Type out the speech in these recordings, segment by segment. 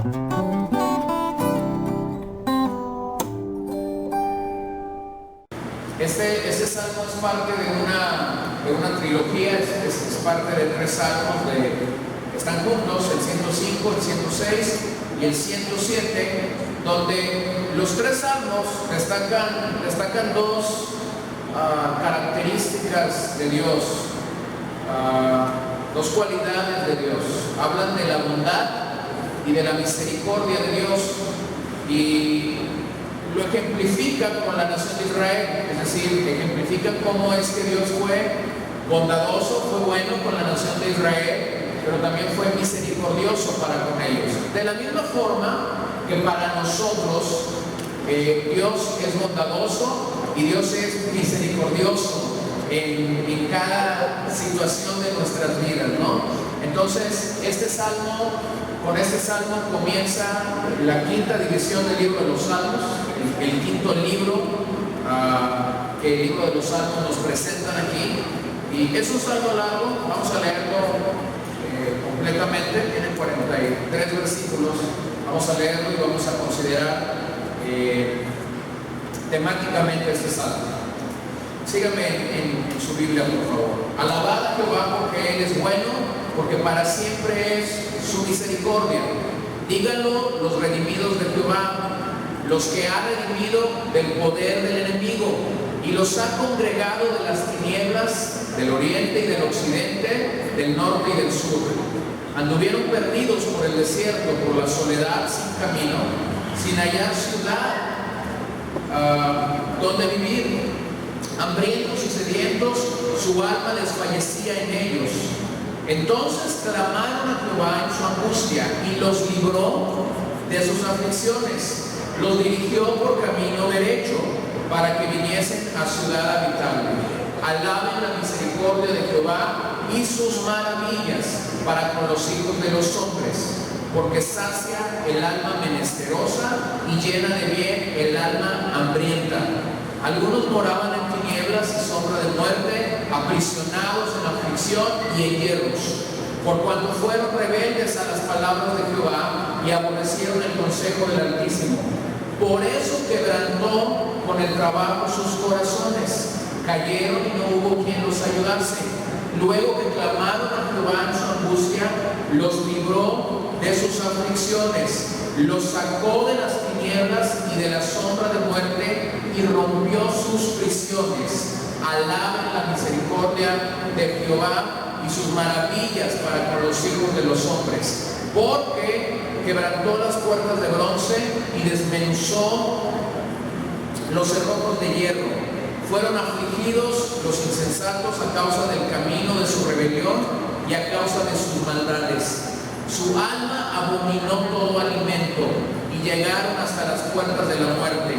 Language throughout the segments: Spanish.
Este salmo es parte de una trilogía, es parte de 3 salmos que están juntos, el 105, el 106 y el 107, donde los 3 salmos destacan 2 características de Dios, 2 cualidades de Dios. Hablan de la bondad y de la misericordia de Dios, y lo ejemplifican con la nación de Israel, es decir, ejemplifican cómo es que Dios fue bondadoso, fue bueno con la nación de Israel, pero también fue misericordioso para con ellos. De la misma forma que para nosotros Dios es bondadoso y Dios es misericordioso en cada situación de nuestras vidas, ¿no? Entonces, con este salmo comienza la 5ª división del libro de los Salmos, el 5º libro que el libro de los Salmos nos presentan aquí. Y es un salmo largo, vamos a leerlo completamente, tiene 43 versículos. Vamos a leerlo y vamos a considerar temáticamente este salmo. Síganme en su Biblia, por favor. Alabad a Jehová porque Él es bueno, porque para siempre es su misericordia. Díganlo los redimidos de Jehová, los que ha redimido del poder del enemigo y los ha congregado de las tinieblas del oriente y del occidente, del norte y del sur. Anduvieron perdidos por el desierto, por la soledad, sin camino, sin hallar ciudad donde vivir. Hambrientos y sedientos, su alma desfallecía en ellos. Entonces clamaron a Jehová en su angustia y los libró de sus aflicciones. Los dirigió por camino derecho para que viniesen a ciudad habitable. Alaben la misericordia de Jehová y sus maravillas para con los hijos de los hombres, porque sacia el alma menesterosa y llena de bien el alma hambrienta. Algunos moraban en tinieblas y sombra de muerte, aprisionados en aflicción y en hierros, por cuanto fueron rebeldes a las palabras de Jehová y aborrecieron el consejo del Altísimo. Por eso quebrantó con el trabajo sus corazones, cayeron y no hubo quien los ayudase. Luego que clamaron a Jehová en su angustia, los libró de sus aflicciones, los sacó de las tinieblas y de la sombra de muerte y rompió sus prisiones. Alaben la misericordia de Jehová y sus maravillas para con los hijos de los hombres, porque quebrantó las puertas de bronce y desmenuzó los cerrojos de hierro. Fueron afligidos los insensatos a causa del camino de su rebelión y a causa de sus maldades. Su alma abominó todo alimento y llegaron hasta las puertas de la muerte.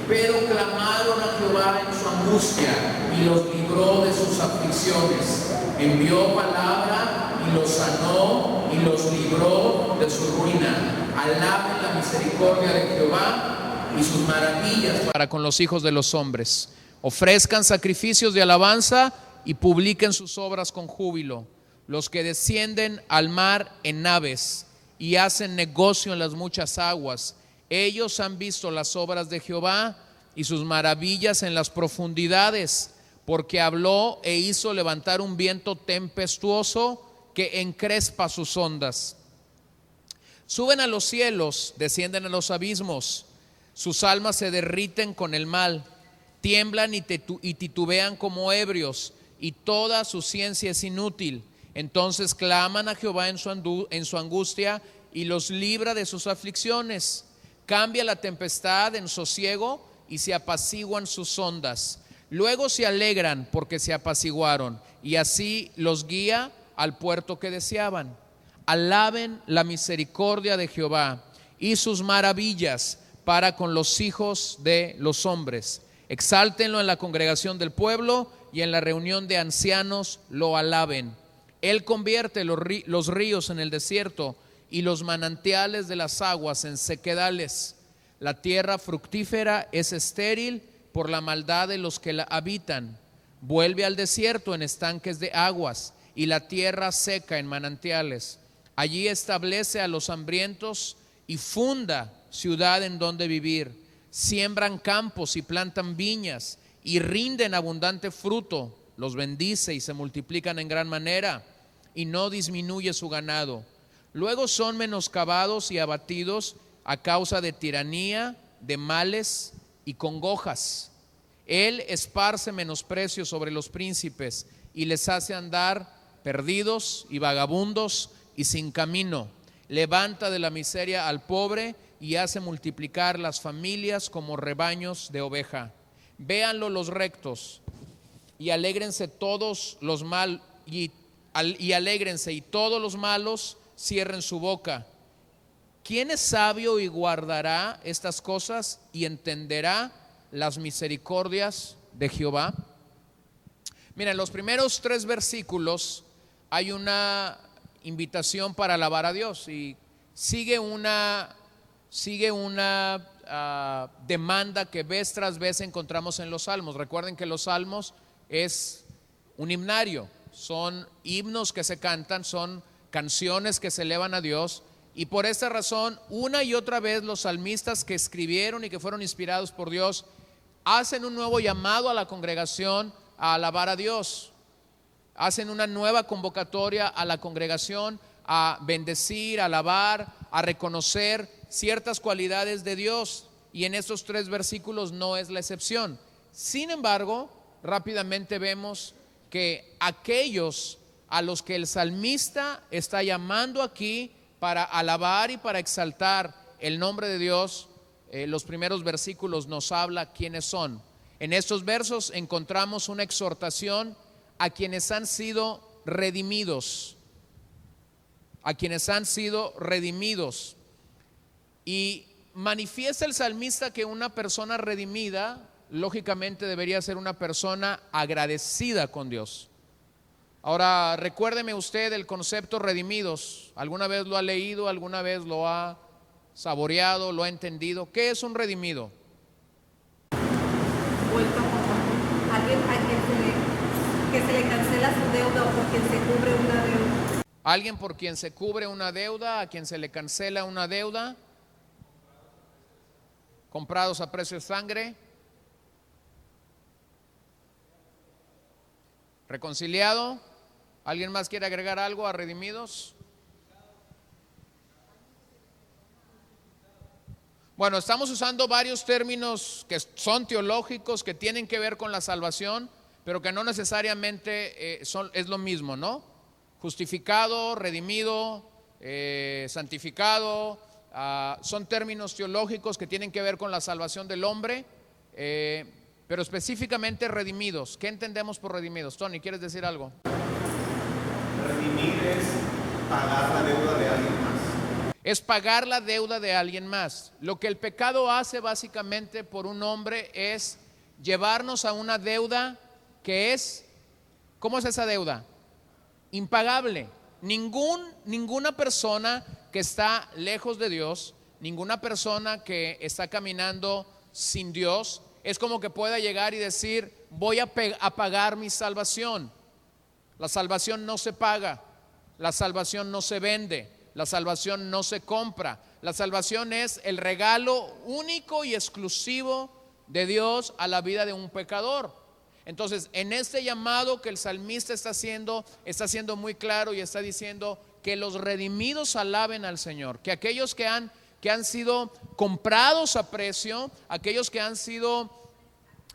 Pero clamaron a Jehová en su angustia y los libró de sus aflicciones. Envió palabra y los sanó y los libró de su ruina. Alaben la misericordia de Jehová y sus maravillas para con los hijos de los hombres. Ofrezcan sacrificios de alabanza y publiquen sus obras con júbilo. Los que descienden al mar en naves y hacen negocio en las muchas aguas, ellos han visto las obras de Jehová y sus maravillas en las profundidades, porque habló e hizo levantar un viento tempestuoso que encrespa sus ondas. Suben a los cielos, descienden a los abismos, sus almas se derriten con el mal, tiemblan y titubean como ebrios, y toda su ciencia es inútil. Entonces claman a Jehová en su angustia y los libra de sus aflicciones. Cambia la tempestad en sosiego y se apaciguan sus ondas. Luego se alegran porque se apaciguaron y así los guía al puerto que deseaban. Alaben la misericordia de Jehová y sus maravillas para con los hijos de los hombres. Exáltenlo en la congregación del pueblo y en la reunión de ancianos lo alaben. Él convierte los ríos en el desierto y los manantiales de las aguas en sequedales. La tierra fructífera es estéril por la maldad de los que la habitan. Vuelve al desierto en estanques de aguas y la tierra seca en manantiales. Allí establece a los hambrientos y funda ciudad en donde vivir. Siembran campos y plantan viñas y rinden abundante fruto. Los bendice y se multiplican en gran manera y no disminuye su ganado. Luego son menoscabados y abatidos a causa de tiranía, de males y congojas. Él esparce menosprecio sobre los príncipes y les hace andar perdidos y vagabundos y sin camino. Levanta de la miseria al pobre y hace multiplicar las familias como rebaños de oveja. Véanlo los rectos y alégrense todos los mal y alégrense y todos los malos cierren su boca. ¿Quién es sabio y guardará estas cosas y entenderá las misericordias de Jehová? Mira, en los primeros 3 versículos hay una invitación para alabar a Dios y sigue una demanda que vez tras vez encontramos en los salmos. Recuerden que los salmos es un himnario, son himnos que se cantan, son canciones que se elevan a Dios, y por esta razón una y otra vez los salmistas que escribieron y que fueron inspirados por Dios hacen un nuevo llamado a la congregación a alabar a Dios, hacen una nueva convocatoria a la congregación a bendecir, a alabar, a reconocer ciertas cualidades de Dios, y en estos 3 versículos no es la excepción. Sin embargo, rápidamente vemos que aquellos a los que el salmista está llamando aquí para alabar y para exaltar el nombre de Dios, los primeros versículos nos habla quiénes son. En estos versos encontramos una exhortación a quienes han sido redimidos, y manifiesta el salmista que una persona redimida lógicamente debería ser una persona agradecida con Dios. Ahora, recuérdeme usted el concepto redimidos. ¿Alguna vez lo ha leído? ¿Alguna vez lo ha saboreado? ¿Lo ha entendido? ¿Qué es un redimido? Vuelto a alguien a que se le cancela su deuda o por quien se cubre una deuda. Alguien por quien se cubre una deuda, a quien se le cancela una deuda. Comprados a precio de sangre. Reconciliado. ¿Alguien más quiere agregar algo a redimidos? Bueno, estamos usando varios términos que son teológicos, que tienen que ver con la salvación, pero que no necesariamente es lo mismo, ¿no? Justificado, redimido, santificado, son términos teológicos que tienen que ver con la salvación del hombre, pero específicamente redimidos. ¿Qué entendemos por redimidos? Tony, ¿quieres decir algo? Redimir es pagar la deuda de alguien más. Es pagar la deuda de alguien más. Lo que el pecado hace básicamente por un hombre es llevarnos a una deuda que es, ¿cómo es esa deuda? Impagable. Ninguna persona que está lejos de Dios, ninguna persona que está caminando sin Dios, es como que pueda llegar y decir, voy a pagar mi salvación. La salvación no se paga, la salvación no se vende, la salvación no se compra. La salvación es el regalo único y exclusivo de Dios a la vida de un pecador. Entonces, en este llamado que el salmista está haciendo muy claro y está diciendo que los redimidos alaben al Señor, que aquellos que han sido comprados a precio, aquellos que han sido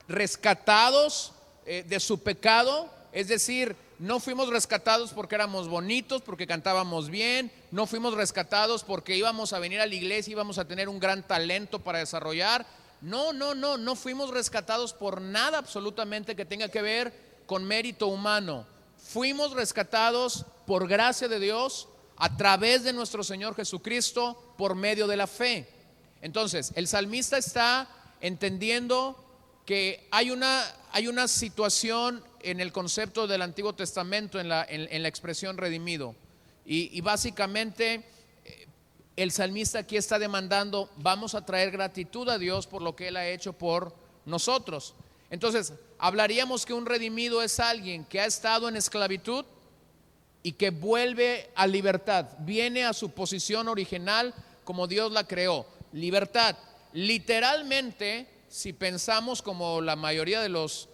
rescatados de su pecado, es decir, no fuimos rescatados porque éramos bonitos, porque cantábamos bien, no fuimos rescatados porque íbamos a venir a la iglesia, íbamos a tener un gran talento para desarrollar. No fuimos rescatados por nada absolutamente que tenga que ver con mérito humano. Fuimos rescatados por gracia de Dios a través de nuestro Señor Jesucristo por medio de la fe. Entonces, el salmista está entendiendo que hay una situación en el concepto del Antiguo Testamento, en la expresión redimido, y básicamente el salmista aquí está demandando, vamos a traer gratitud a Dios por lo que Él ha hecho por nosotros. Entonces, hablaríamos que un redimido es alguien que ha estado en esclavitud y que vuelve a libertad, viene a su posición original como Dios la creó. Libertad. Literalmente, si pensamos como la mayoría de los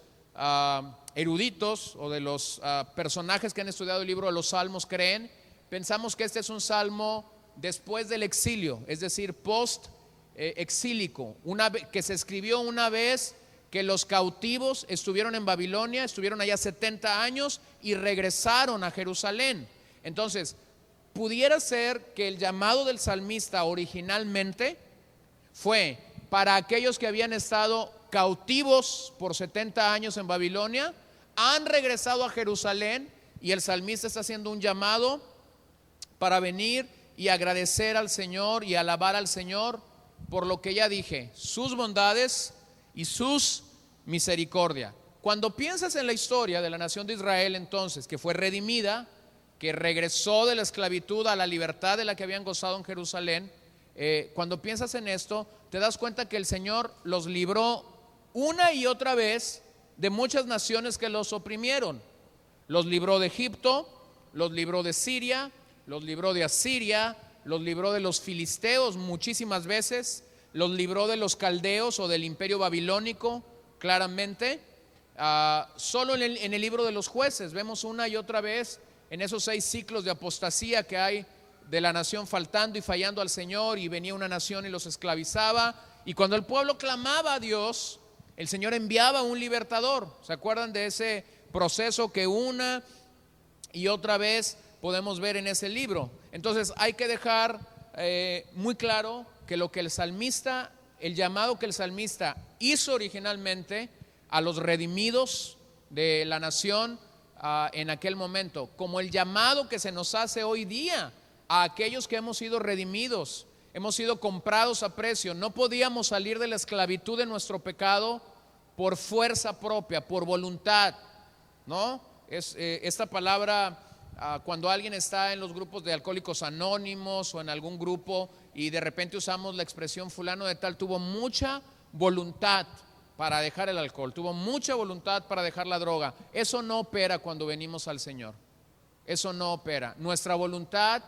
eruditos o de los personajes que han estudiado el libro de los Salmos creen, pensamos que este es un salmo después del exilio, es decir, post-exílico, que se escribió una vez que los cautivos estuvieron en Babilonia, estuvieron allá 70 años y regresaron a Jerusalén. Entonces, pudiera ser que el llamado del salmista originalmente fue para aquellos que habían estado cautivos por 70 años en Babilonia, han regresado a Jerusalén y el salmista está haciendo un llamado para venir y agradecer al Señor y alabar al Señor por lo que ya dije, sus bondades y sus misericordia. Cuando piensas en la historia de la nación de Israel entonces, que fue redimida, que regresó de la esclavitud a la libertad de la que habían gozado en Jerusalén, cuando piensas en esto, te das cuenta que el Señor los libró una y otra vez de muchas naciones que los oprimieron. Los libró de Egipto, los libró de Siria, los libró de Asiria, los libró de los filisteos muchísimas veces, los libró de los caldeos o del imperio babilónico, claramente. Solo en el libro de los jueces vemos una y otra vez en esos 6 ciclos de apostasía que hay de la nación faltando y fallando al Señor, y venía una nación y los esclavizaba, y cuando el pueblo clamaba a Dios, el Señor enviaba un libertador. ¿Se acuerdan de ese proceso que una y otra vez podemos ver en ese libro? Entonces hay que dejar muy claro que lo que el salmista, el llamado que el salmista hizo originalmente a los redimidos de la nación en aquel momento, como el llamado que se nos hace hoy día a aquellos que hemos sido redimidos, hemos sido comprados a precio. No podíamos salir de la esclavitud de nuestro pecado por fuerza propia, por voluntad, ¿no? Esta palabra, cuando alguien está en los grupos de alcohólicos anónimos o en algún grupo y de repente usamos la expresión fulano de tal tuvo mucha voluntad para dejar el alcohol, tuvo mucha voluntad para dejar la droga. Eso no opera cuando venimos al Señor. Eso no opera. Nuestra voluntad,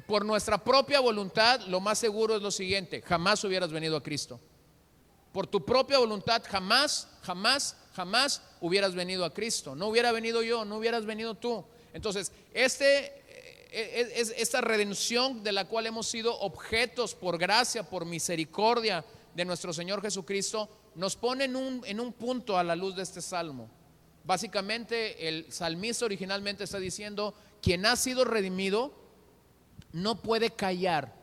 por nuestra propia voluntad, lo más seguro es lo siguiente: jamás hubieras venido a Cristo. Por tu propia voluntad jamás hubieras venido a Cristo. No hubiera venido yo, no hubieras venido tú. Entonces, esta redención de la cual hemos sido objetos por gracia, por misericordia de nuestro Señor Jesucristo, nos pone en un punto a la luz de este salmo. Básicamente el salmista originalmente está diciendo: quien ha sido redimido no puede callar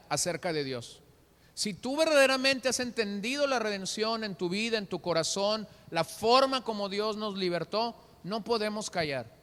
acerca de Dios. Si tú verdaderamente has entendido la redención en tu vida, en tu corazón, la forma como Dios nos libertó, no podemos callar.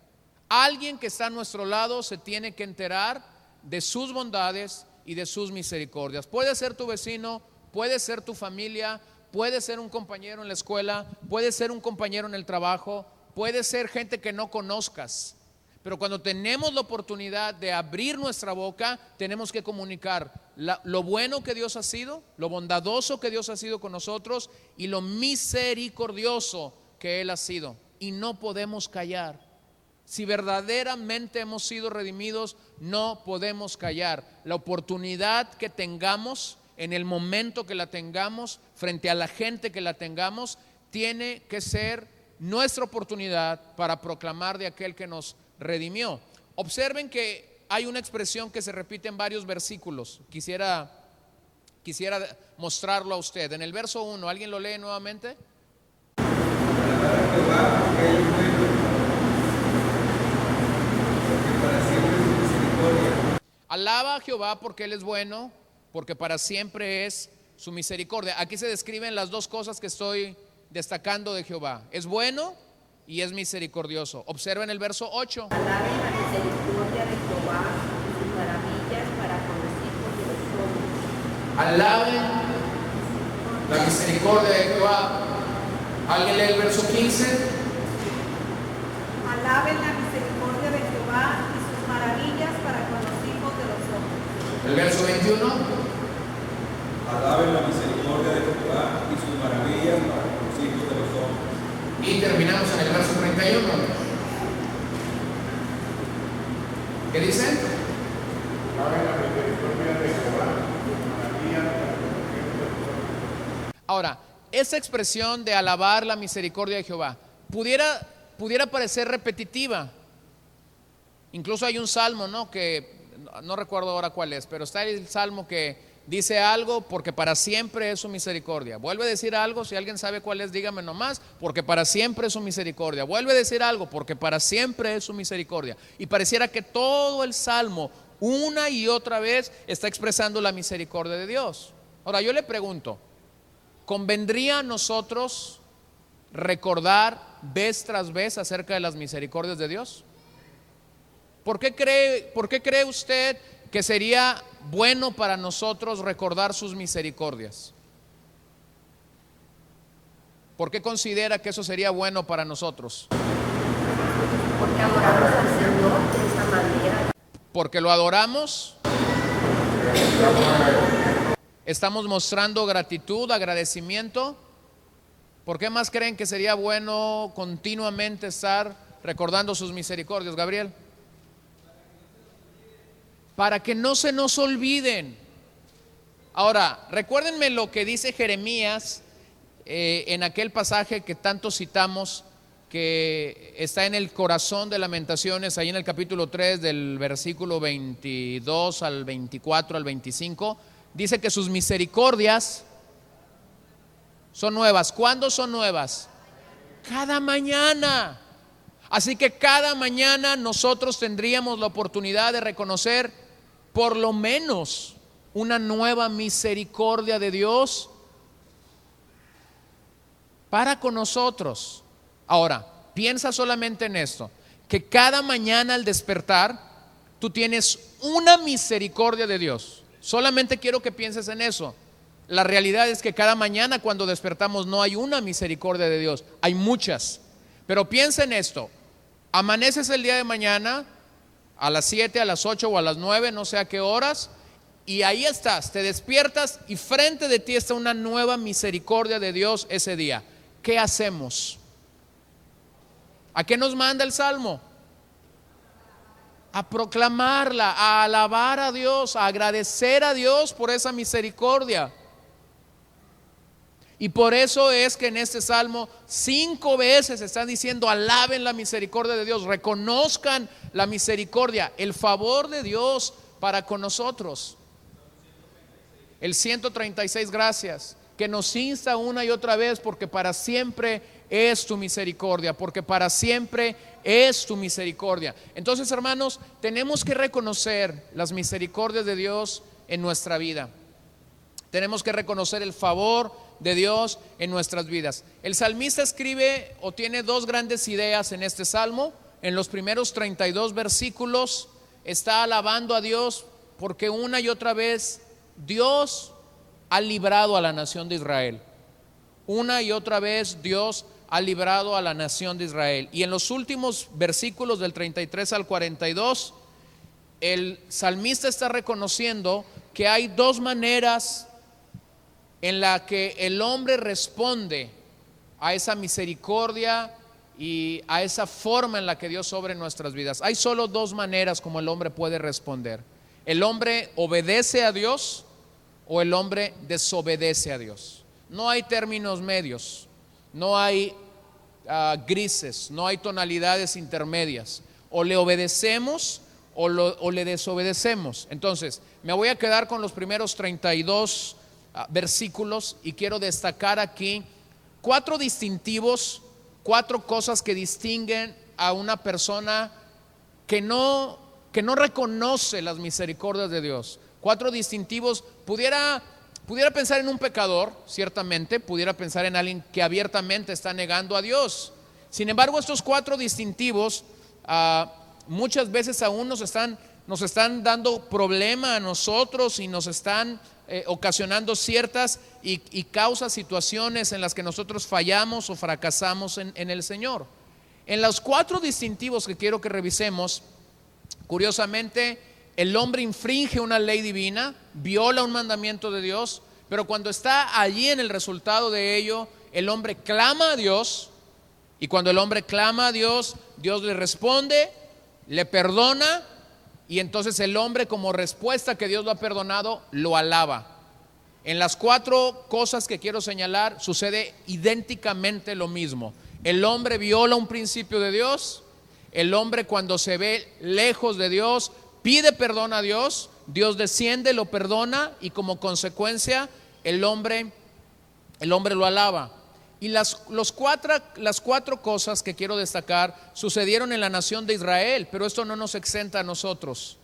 Alguien que está a nuestro lado se tiene que enterar de sus bondades y de sus misericordias. Puede ser tu vecino, puede ser tu familia, puede ser un compañero en la escuela, puede ser un compañero en el trabajo, puede ser gente que no conozcas. Pero cuando tenemos la oportunidad de abrir nuestra boca, tenemos que comunicar lo bueno que Dios ha sido, lo bondadoso que Dios ha sido con nosotros y lo misericordioso que Él ha sido. Y no podemos callar. Si verdaderamente hemos sido redimidos, no podemos callar. La oportunidad que tengamos, en el momento que la tengamos, frente a la gente que la tengamos, tiene que ser nuestra oportunidad para proclamar de aquel que nos redimió. Observen que hay una expresión que se repite en varios versículos. Quisiera mostrarlo a usted. En el verso 1, ¿alguien lo lee nuevamente? Alaba a Jehová porque Él es bueno, porque para siempre es su misericordia. Aquí se describen las dos cosas que estoy destacando de Jehová: es bueno y es misericordioso. Observen el verso 8. Alaben la misericordia de Jehová y sus maravillas para con los hijos de los hombres. Alaben la misericordia de Jehová. ¿Alguien lee el verso 15? Alaben la misericordia de Jehová y sus maravillas para con los hijos de los hombres. El verso 21. Alaben la misericordia de Jehová y sus maravillas para con los hijos de los hombres. Y terminamos en el verso 31. ¿Qué dice? esa expresión de alabar la misericordia de Jehová pudiera parecer repetitiva. Incluso hay un salmo, ¿no? Que no recuerdo ahora cuál es, pero está el salmo que dice algo, porque para siempre es su misericordia. Vuelve a decir algo, si alguien sabe cuál es, dígame nomás, porque para siempre es su misericordia. Vuelve a decir algo, porque para siempre es su misericordia. Y pareciera que todo el salmo, una y otra vez, está expresando la misericordia de Dios. Ahora yo le pregunto, ¿convendría a nosotros recordar vez tras vez acerca de las misericordias de Dios? ¿Por qué cree usted que sería bueno para nosotros recordar sus misericordias? ¿Por qué considera que eso sería bueno para nosotros? Porque adoramos al Señor de esa manera. Porque lo adoramos. Estamos mostrando gratitud, agradecimiento. ¿Por qué más creen que sería bueno continuamente estar recordando sus misericordias, Gabriel? Para que no se nos olviden. Ahora, recuérdenme lo que dice Jeremías en aquel pasaje que tanto citamos, que está en el corazón de Lamentaciones, ahí en el capítulo 3, del versículo 22 al 24 al 25, dice que sus misericordias son nuevas. ¿Cuándo son nuevas? Cada mañana. Así que cada mañana nosotros tendríamos la oportunidad de reconocer por lo menos una nueva misericordia de Dios para con nosotros. Ahora, piensa solamente en esto, que cada mañana al despertar tú tienes una misericordia de Dios. Solamente quiero que pienses en eso. La realidad es que cada mañana cuando despertamos no hay una misericordia de Dios, hay muchas. Pero piensa en esto, amaneces el día de mañana a las 7, a las 8 o a las 9, no sé a qué horas, y ahí estás, te despiertas y frente de ti está una nueva misericordia de Dios ese día. ¿Qué hacemos? ¿A qué nos manda el Salmo? A proclamarla, a alabar a Dios, a agradecer a Dios por esa misericordia. Y por eso es que en este salmo 5 veces están diciendo alaben la misericordia de Dios, reconozcan la misericordia, el favor de Dios para con nosotros. El 136, gracias, que nos insta una y otra vez, porque para siempre es tu misericordia, porque para siempre es tu misericordia. Entonces, hermanos, tenemos que reconocer las misericordias de Dios en nuestra vida. Tenemos que reconocer el favor de Dios en nuestras vidas. El salmista escribe o tiene dos grandes ideas en este salmo. En los primeros 32 versículos está alabando a Dios porque una y otra vez Dios ha librado a la nación de Israel. Una y otra vez Dios ha librado a la nación de Israel. Y en los últimos versículos del 33 al 42, el salmista está reconociendo que hay dos maneras en la que el hombre responde a esa misericordia y a esa forma en la que Dios obra en nuestras vidas. Hay solo dos maneras como el hombre puede responder. El hombre obedece a Dios o el hombre desobedece a Dios. No hay términos medios, no hay grises, no hay tonalidades intermedias. O le obedecemos o le desobedecemos. Entonces, me voy a quedar con los primeros 32 versículos y quiero destacar aquí 4 distintivos, 4 cosas que distinguen a una persona que no reconoce las misericordias de Dios. 4 distintivos. Pudiera pensar en un pecador, ciertamente, pudiera pensar en alguien que abiertamente está negando a Dios. Sin embargo, estos 4 distintivos muchas veces aún nos están dando problema a nosotros y nos están ocasionando ciertas y causa situaciones en las que nosotros fallamos o fracasamos en el Señor. En los 4 distintivos que quiero que revisemos, curiosamente, el hombre infringe una ley divina, viola un mandamiento de Dios, pero cuando está allí en el resultado de ello, el hombre clama a Dios, y cuando el hombre clama a Dios, Dios le responde, le perdona, y entonces el hombre, como respuesta que Dios lo ha perdonado, lo alaba. En las 4 cosas que quiero señalar sucede idénticamente lo mismo. El hombre viola un principio de Dios. El hombre, cuando se ve lejos de Dios, pide perdón a Dios. Dios desciende, lo perdona y como consecuencia el hombre lo alaba. Y las 4 cosas que quiero destacar sucedieron en la nación de Israel, pero esto no nos exenta a nosotros.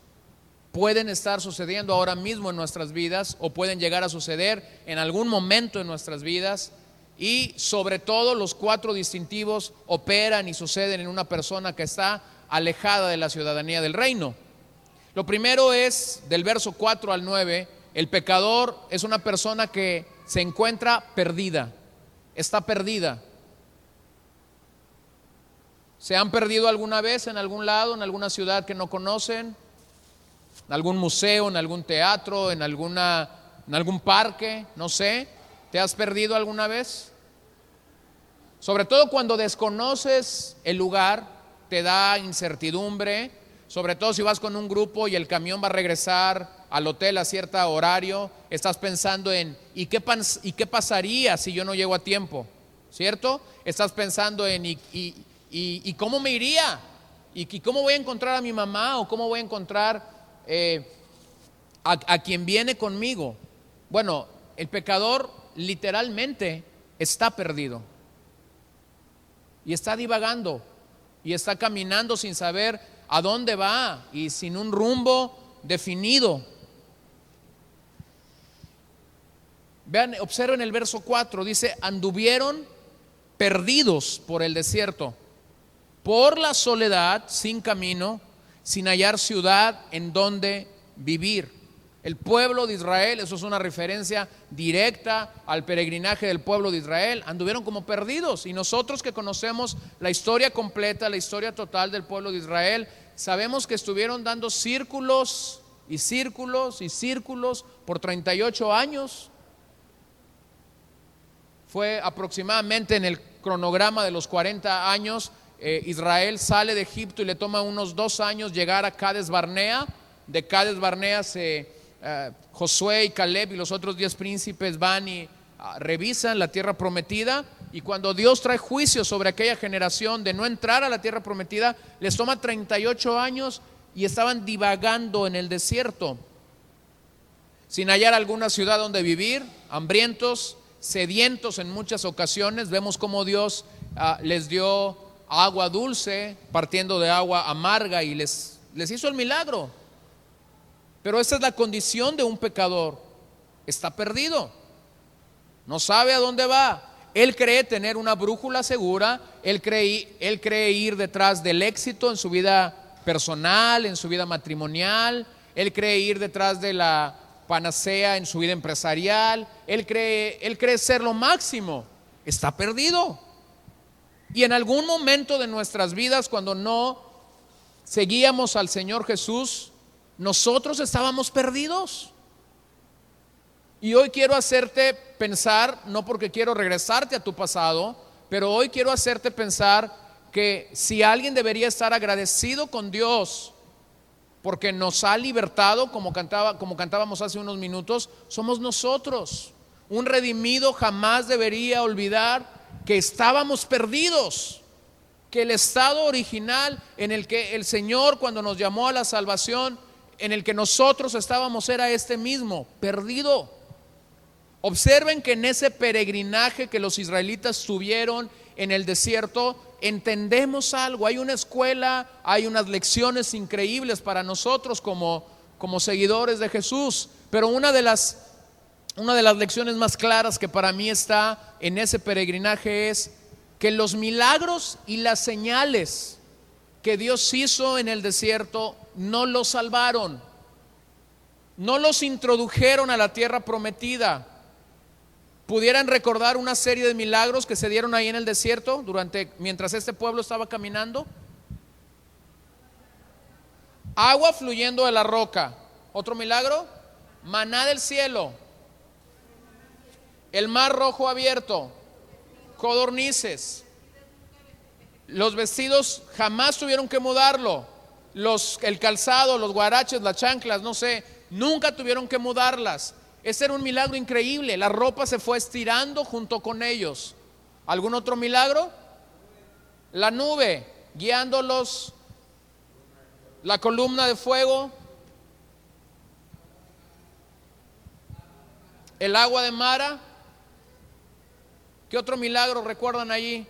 Pueden estar sucediendo ahora mismo en nuestras vidas o pueden llegar a suceder en algún momento en nuestras vidas. Y sobre todo los 4 distintivos operan y suceden en una persona que está alejada de la ciudadanía del reino. Lo primero es del verso 4 al 9, el pecador es una persona que se encuentra perdida, está perdida. ¿Se han perdido alguna vez en algún lado, en alguna ciudad que no conocen? ¿En algún museo, en algún teatro, en algún parque? No sé. ¿Te has perdido alguna vez? Sobre todo cuando desconoces el lugar, te da incertidumbre, sobre todo si vas con un grupo y el camión va a regresar al hotel a cierto horario, estás pensando en ¿y qué pasaría si yo no llego a tiempo? ¿Cierto? Estás pensando en ¿y cómo me iría? ¿Y cómo voy a encontrar a mi mamá? ¿O cómo voy a encontrar a quien viene conmigo? Bueno, el pecador literalmente está perdido y está divagando y está caminando sin saber a dónde va y sin un rumbo definido. Vean, observen el verso 4, dice: anduvieron perdidos por el desierto, por la soledad, sin camino, sin hallar ciudad en donde vivir. El pueblo de Israel, eso es una referencia directa al peregrinaje del pueblo de Israel, anduvieron como perdidos. Y nosotros que conocemos la historia completa, la historia total del pueblo de Israel, sabemos que estuvieron dando círculos y círculos y círculos por 38 años. Fue aproximadamente en el cronograma de los 40 años. Israel sale de Egipto y le toma unos 2 años llegar a Cades Barnea. De Cades Barnea Josué y Caleb y los otros 10 príncipes van y revisan la tierra prometida, y cuando Dios trae juicio sobre aquella generación de no entrar a la tierra prometida, les toma 38 años y estaban divagando en el desierto sin hallar alguna ciudad donde vivir, hambrientos, sedientos en muchas ocasiones. Vemos cómo Dios les dio agua dulce partiendo de agua amarga y les hizo el milagro. Pero esa es la condición de un pecador. Está perdido, no sabe a dónde va. Él cree tener una brújula segura, él cree ir detrás del éxito en su vida personal, en su vida matrimonial, él cree ir detrás de la panacea en su vida empresarial, él cree ser lo máximo. Está perdido. Y en algún momento de nuestras vidas, cuando no seguíamos al Señor Jesús, nosotros estábamos perdidos. Y hoy quiero hacerte pensar, no porque quiero regresarte a tu pasado, pero hoy quiero hacerte pensar que si alguien debería estar agradecido con Dios porque nos ha libertado, como cantábamos hace unos minutos, somos nosotros. Un redimido jamás debería olvidar que estábamos perdidos, que el estado original en el que el Señor, cuando nos llamó a la salvación, en el que nosotros estábamos, era este mismo, perdido. Observen que en ese peregrinaje que los israelitas tuvieron en el desierto, entendemos algo. Hay una escuela, hay unas lecciones increíbles para nosotros como seguidores de Jesús. Pero una de las lecciones más claras que para mí está en ese peregrinaje es que los milagros y las señales que Dios hizo en el desierto no los salvaron, no los introdujeron a la tierra prometida. ¿Pudieran recordar una serie de milagros que se dieron ahí en el desierto mientras este pueblo estaba caminando? Agua fluyendo de la roca. ¿Otro milagro? Maná del cielo. El mar rojo abierto. Codornices. Los vestidos jamás tuvieron que mudarlo. El calzado, los guaraches, las chanclas, no sé, nunca tuvieron que mudarlas. Ese era un milagro increíble. La ropa se fue estirando junto con ellos. ¿Algún otro milagro? La nube guiándolos, la columna de fuego, el agua de Mara. ¿Qué otro milagro recuerdan allí?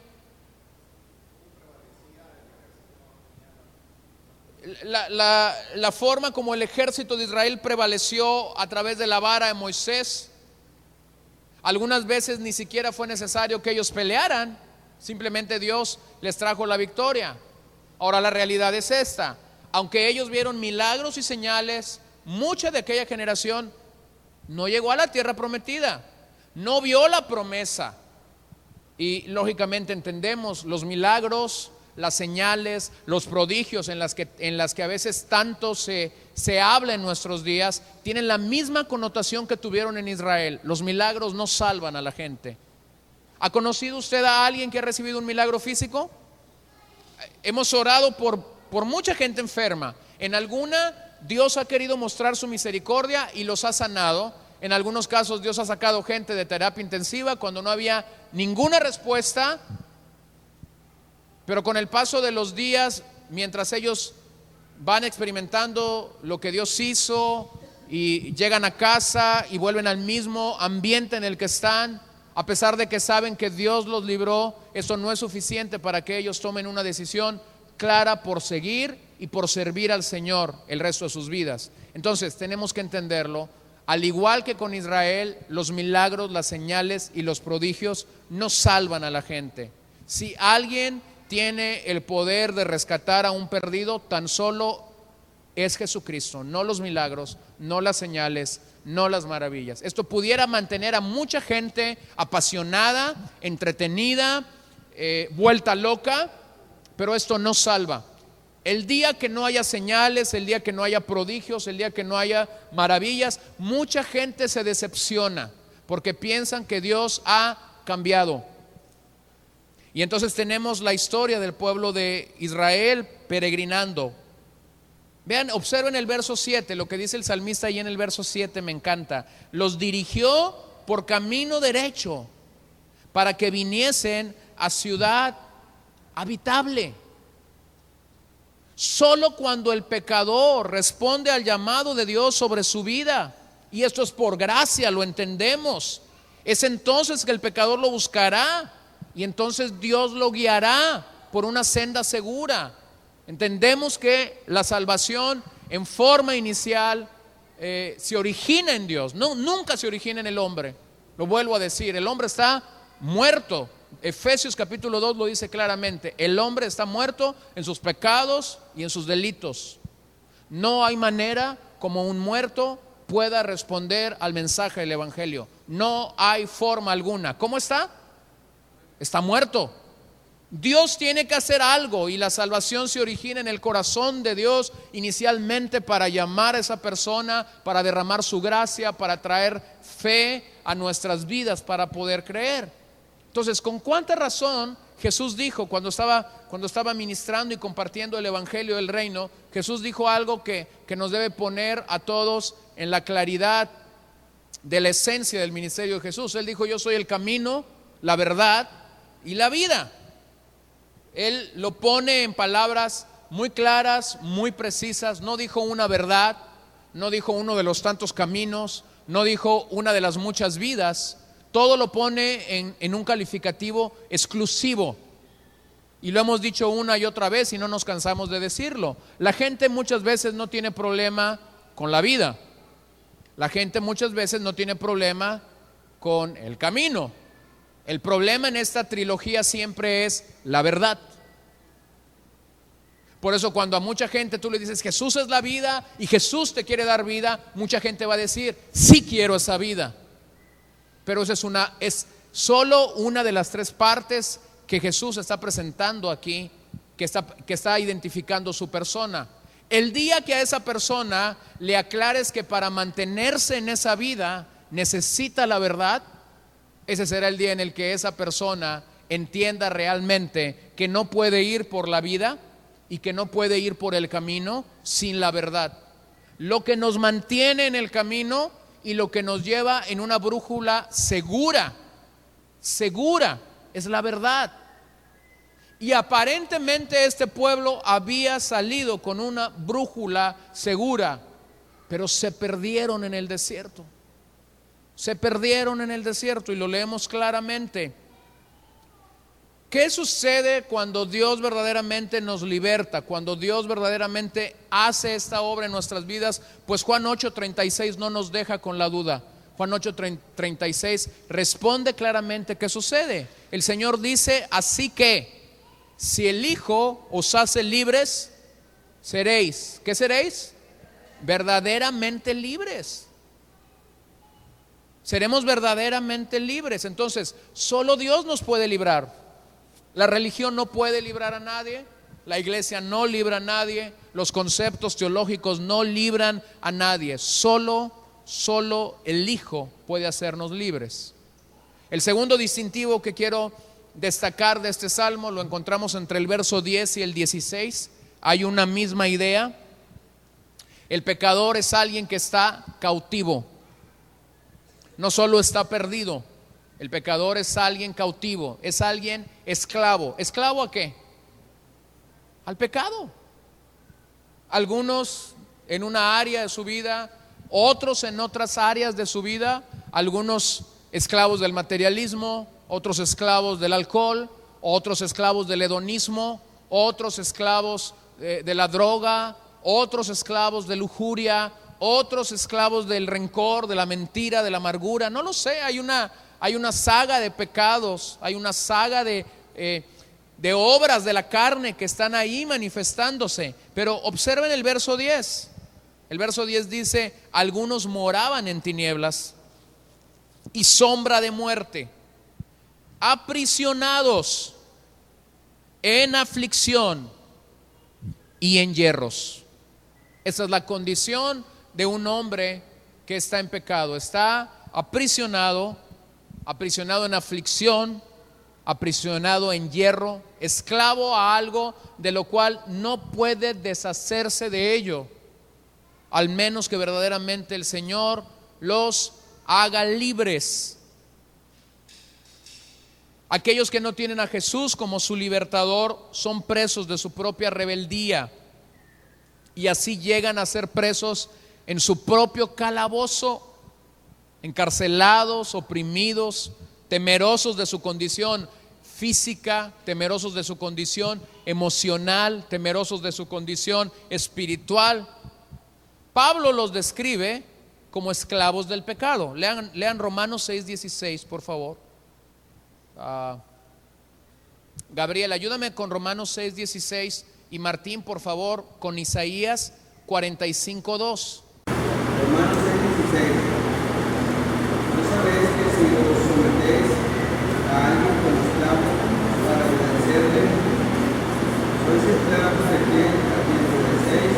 La forma como el ejército de Israel prevaleció a través de la vara de Moisés. Algunas veces ni siquiera fue necesario que ellos pelearan, simplemente Dios les trajo la victoria. Ahora la realidad es esta: aunque ellos vieron milagros y señales, mucha de aquella generación no llegó a la tierra prometida, no vio la promesa. Y lógicamente entendemos los milagros, las señales, los prodigios en las que a veces tanto se habla en nuestros días, tienen la misma connotación que tuvieron en Israel. Los milagros no salvan a la gente. ¿Ha conocido usted a alguien que ha recibido un milagro físico? Hemos orado por mucha gente enferma. En alguna, Dios ha querido mostrar su misericordia y los ha sanado. En algunos casos Dios ha sacado gente de terapia intensiva cuando no había ninguna respuesta. Pero con el paso de los días, mientras ellos van experimentando lo que Dios hizo y llegan a casa y vuelven al mismo ambiente en el que están, a pesar de que saben que Dios los libró, eso no es suficiente para que ellos tomen una decisión clara por seguir y por servir al Señor el resto de sus vidas. Entonces tenemos que entenderlo. Al igual que con Israel, los milagros, las señales y los prodigios no salvan a la gente. Si alguien tiene el poder de rescatar a un perdido, tan solo es Jesucristo, no los milagros, no las señales, no las maravillas. Esto pudiera mantener a mucha gente apasionada, entretenida, vuelta loca, pero esto no salva. El día que no haya señales, el día que no haya prodigios, el día que no haya maravillas, mucha gente se decepciona porque piensan que Dios ha cambiado. Y entonces tenemos la historia del pueblo de Israel peregrinando. Vean, observen el verso 7, lo que dice el salmista ahí en el verso 7 me encanta. Los dirigió por camino derecho para que viniesen a ciudad habitable. Solo cuando el pecador responde al llamado de Dios sobre su vida, y esto es por gracia, lo entendemos, es entonces que el pecador lo buscará y entonces Dios lo guiará por una senda segura. Entendemos que la salvación en forma inicial se origina en Dios, nunca se origina en el hombre. Lo vuelvo a decir, el hombre está muerto. Efesios capítulo 2 lo dice claramente: el hombre está muerto en sus pecados y en sus delitos. No hay manera como un muerto pueda responder al mensaje del evangelio. No hay forma alguna. ¿Cómo está? Está muerto. Dios tiene que hacer algo, y la salvación se origina en el corazón de Dios inicialmente para llamar a esa persona, para derramar su gracia, para traer fe a nuestras vidas, para poder creer. Entonces, ¿con cuánta razón Jesús dijo cuando estaba ministrando y compartiendo el evangelio del reino? Jesús dijo algo que nos debe poner a todos en la claridad de la esencia del ministerio de Jesús. Él dijo: yo soy el camino, la verdad y la vida. Él lo pone en palabras muy claras, muy precisas. No dijo una verdad, no dijo uno de los tantos caminos, no dijo una de las muchas vidas. Todo lo pone en un calificativo exclusivo. Y lo hemos dicho una y otra vez y no nos cansamos de decirlo. La gente muchas veces no tiene problema con la vida. La gente muchas veces no tiene problema con el camino. El problema en esta trilogía siempre es la verdad. Por eso cuando a mucha gente tú le dices Jesús es la vida y Jesús te quiere dar vida, mucha gente va a decir: sí quiero esa vida. Pero esa es solo una de las tres partes que Jesús está presentando aquí, que está identificando su persona. El día que a esa persona le aclares que para mantenerse en esa vida necesita la verdad, ese será el día en el que esa persona entienda realmente que no puede ir por la vida y que no puede ir por el camino sin la verdad. Lo que nos mantiene en el camino y lo que nos lleva en una brújula segura. Segura, es la verdad. Y aparentemente este pueblo había salido con una brújula segura, pero se perdieron en el desierto. Se perdieron en el desierto y lo leemos claramente. ¿Qué sucede cuando Dios verdaderamente nos liberta? Cuando Dios verdaderamente hace esta obra en nuestras vidas. Pues Juan 8:36 no nos deja con la duda. Juan 8:36 responde claramente qué sucede. El Señor dice: así que si el Hijo os hace libres, seréis, ¿qué seréis? Verdaderamente libres. Seremos verdaderamente libres. Entonces, solo Dios nos puede librar. La religión no puede librar a nadie, la iglesia no libra a nadie, los conceptos teológicos no libran a nadie. Solo el Hijo puede hacernos libres. El segundo distintivo que quiero destacar de este salmo lo encontramos entre el verso 10 y el 16. Hay una misma idea. El pecador es alguien que está cautivo. No solo está perdido, el pecador es alguien cautivo, es alguien esclavo. ¿Esclavo a qué? Al pecado. Algunos en una área de su vida, otros en otras áreas de su vida. Algunos esclavos del materialismo, otros esclavos del alcohol, otros esclavos del hedonismo, otros esclavos de la droga, otros esclavos de lujuria, otros esclavos del rencor, de la mentira, de la amargura. No lo sé, hay una saga de pecados, hay una saga de obras de la carne que están ahí manifestándose. Pero observen el verso 10. El verso 10 dice: algunos moraban en tinieblas y sombra de muerte, aprisionados en aflicción y en hierros. Esa es la condición de un hombre que está en pecado. Está aprisionado en aflicción, aprisionado en hierro, esclavo a algo de lo cual no puede deshacerse de ello, al menos que verdaderamente el Señor los haga libres. Aquellos que no tienen a Jesús como su libertador son presos de su propia rebeldía y así llegan a ser presos en su propio calabozo, encarcelados, oprimidos, temerosos de su condición física, temerosos de su condición emocional, temerosos de su condición espiritual. Pablo los describe como esclavos del pecado. Lean Romanos 6:16, por favor. Gabriel, ayúdame con Romanos 6:16 y Martín, por favor, con Isaías 45:2. Romanos 6:16. ¿No sabéis que si os sometéis a alguien como esclavo para obedecerle, sois esclavos de quien a quien obedecéis,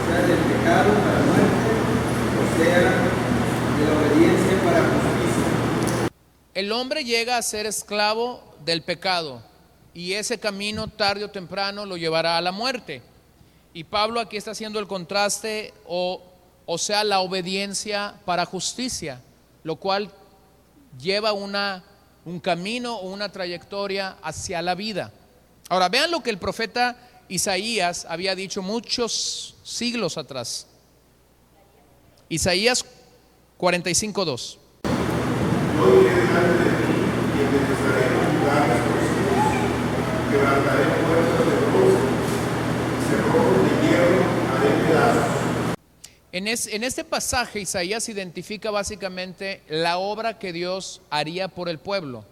sea del pecado para muerte, o sea de la obediencia para justicia? El hombre llega a ser esclavo del pecado y ese camino tarde o temprano lo llevará a la muerte. Y Pablo aquí está haciendo el contraste, o sea, la obediencia para justicia, lo cual lleva un camino o una trayectoria hacia la vida. Ahora vean lo que el profeta Isaías había dicho muchos siglos atrás. Isaías 45:2. Yo iré delante de ti y enderezaré los lugares torcidos, quebrantaré puertas de bronce, cerrojos de hierro haré pedazos. En este pasaje Isaías identifica básicamente la obra que Dios haría por el pueblo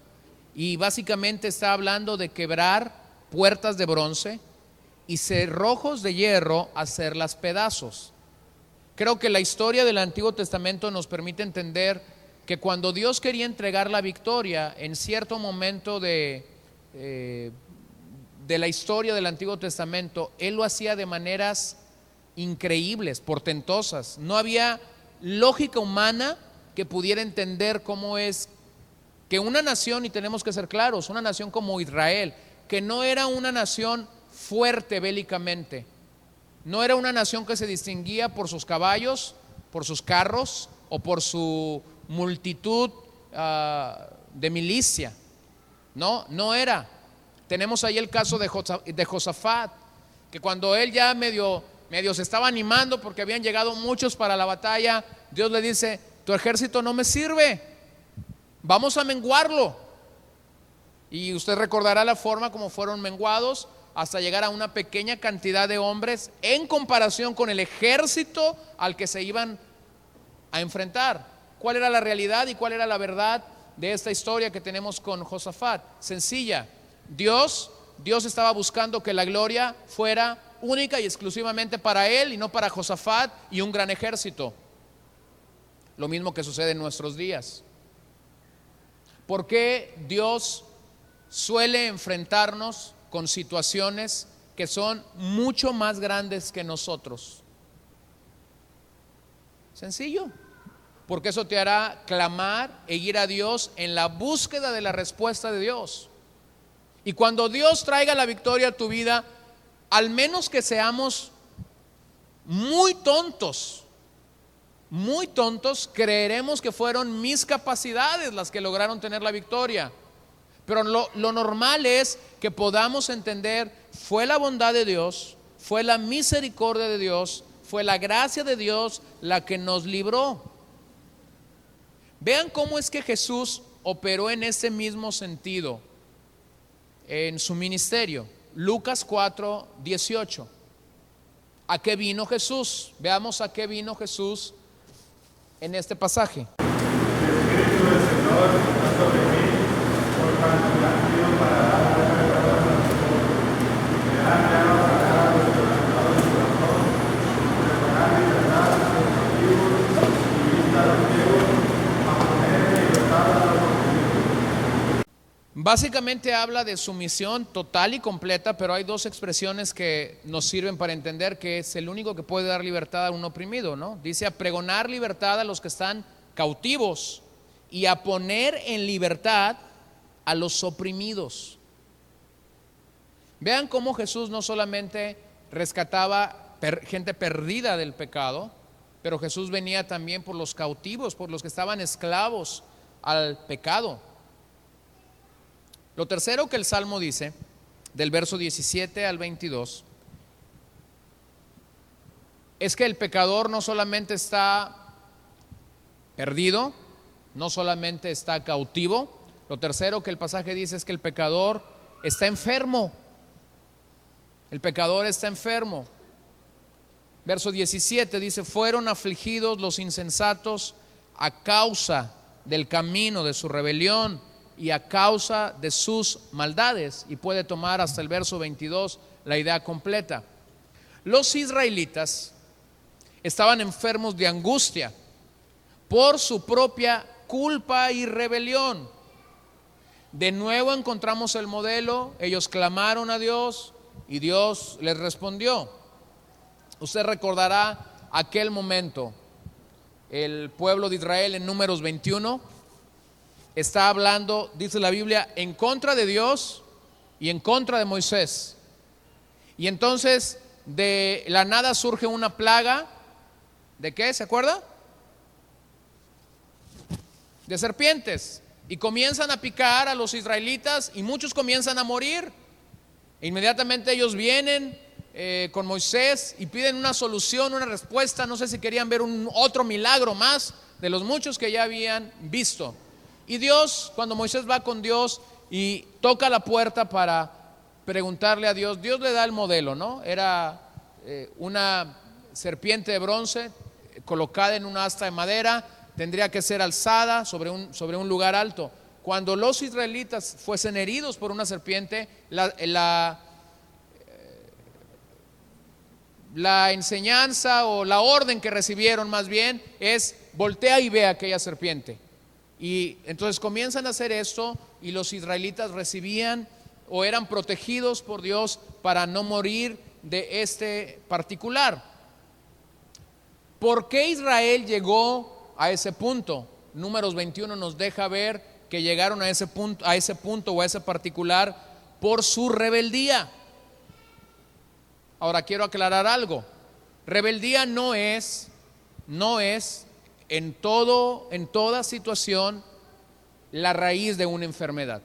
y básicamente está hablando de quebrar puertas de bronce y cerrojos de hierro, hacerlas pedazos. Creo que la historia del Antiguo Testamento nos permite entender que cuando Dios quería entregar la victoria en cierto momento de la historia del Antiguo Testamento, Él lo hacía de maneras increíbles, portentosas. No había lógica humana que pudiera entender cómo es que una nación, y tenemos que ser claros, una nación como Israel, que no era una nación fuerte bélicamente, no era una nación que se distinguía por sus caballos, por sus carros, o por su multitud de milicia. No, no era. Tenemos ahí el caso de Josafat, que cuando él ya medio se estaba animando porque habían llegado muchos para la batalla, Dios le dice: tu ejército no me sirve, vamos a menguarlo. Y usted recordará la forma como fueron menguados hasta llegar a una pequeña cantidad de hombres en comparación con el ejército al que se iban a enfrentar. ¿Cuál era la realidad y cuál era la verdad de esta historia que tenemos con Josafat? Sencilla. Dios estaba buscando que la gloria fuera única y exclusivamente para él y no para Josafat y un gran ejército. Lo mismo que sucede en nuestros días. ¿Por qué Dios suele enfrentarnos con situaciones que son mucho más grandes que nosotros? Sencillo. Porque eso te hará clamar e ir a Dios en la búsqueda de la respuesta de Dios. Y cuando Dios traiga la victoria a tu vida, al menos que seamos muy tontos, creeremos que fueron mis capacidades las que lograron tener la victoria. Pero lo normal es que podamos entender: fue la bondad de Dios, fue la misericordia de Dios, fue la gracia de Dios la que nos libró. Vean cómo es que Jesús operó en ese mismo sentido en su ministerio. Lucas 4:18. ¿A qué vino Jesús? Veamos a qué vino Jesús en este pasaje. El Espíritu del Señor está sobre mí, por cuanto me ha ungido para dar buenas nuevas a los pobres. Me ha enviado a sanar a los quebrantados de corazón, preparar libertad a los cautivos y vista a los ciegos, a poner en libertad a los oprimidos. Básicamente habla de sumisión total y completa, pero hay dos expresiones que nos sirven para entender que es el único que puede dar libertad a un oprimido, ¿no? Dice: a pregonar libertad a los que están cautivos y a poner en libertad a los oprimidos. Vean cómo Jesús no solamente rescataba gente perdida del pecado, pero Jesús venía también por los cautivos, por los que estaban esclavos al pecado. Lo tercero que el Salmo dice, del verso 17 al 22, es que el pecador no solamente está perdido, no solamente está cautivo. Lo tercero que el pasaje dice es que el pecador está enfermo. El pecador está enfermo. Verso 17 dice: fueron afligidos los insensatos a causa del camino de su rebelión y a causa de sus maldades. Y puede tomar hasta el verso 22 la idea completa. Los israelitas estaban enfermos de angustia por su propia culpa y rebelión. De nuevo encontramos el modelo. Ellos clamaron a Dios y Dios les respondió. Usted recordará aquel momento. El pueblo de Israel en Números 21 está hablando, dice la Biblia, en contra de Dios y en contra de Moisés. Y entonces de la nada surge una plaga. ¿De qué? ¿Se acuerda? De serpientes. Y comienzan a picar a los israelitas y muchos comienzan a morir. E inmediatamente ellos vienen con Moisés y piden una solución, una respuesta. No sé si querían ver otro milagro más de los muchos que ya habían visto. Y Dios, cuando Moisés va con Dios y toca la puerta para preguntarle a Dios, Dios le da el modelo, ¿no? Era una serpiente de bronce colocada en una asta de madera, tendría que ser alzada sobre un lugar alto. Cuando los israelitas fuesen heridos por una serpiente, la enseñanza o la orden que recibieron más bien es: voltea y ve a aquella serpiente. Y entonces comienzan a hacer esto y los israelitas recibían o eran protegidos por Dios para no morir de este particular. ¿Por qué Israel llegó a ese punto? Números 21 nos deja ver que llegaron a ese punto o a ese particular por su rebeldía. Ahora quiero aclarar algo. Rebeldía no es en toda situación la raíz de una enfermedad.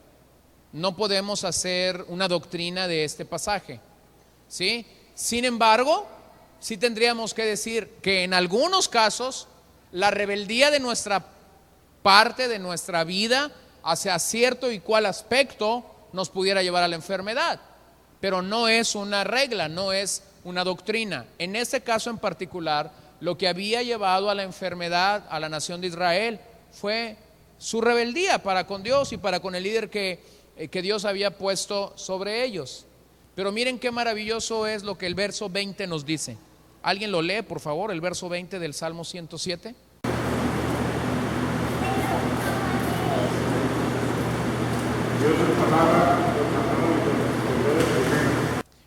No podemos hacer una doctrina de este pasaje, ¿sí? Sin embargo, sí tendríamos que decir que en algunos casos la rebeldía de nuestra parte, de nuestra vida, hacia cierto y cual aspecto nos pudiera llevar a la enfermedad, pero no es una regla, no es una doctrina. En este caso en particular, lo que había llevado a la enfermedad a la nación de Israel fue su rebeldía para con Dios y para con el líder que Dios había puesto sobre ellos. Pero miren qué maravilloso es lo que el verso 20 nos dice. ¿Alguien lo lee, por favor, el verso 20 del Salmo 107?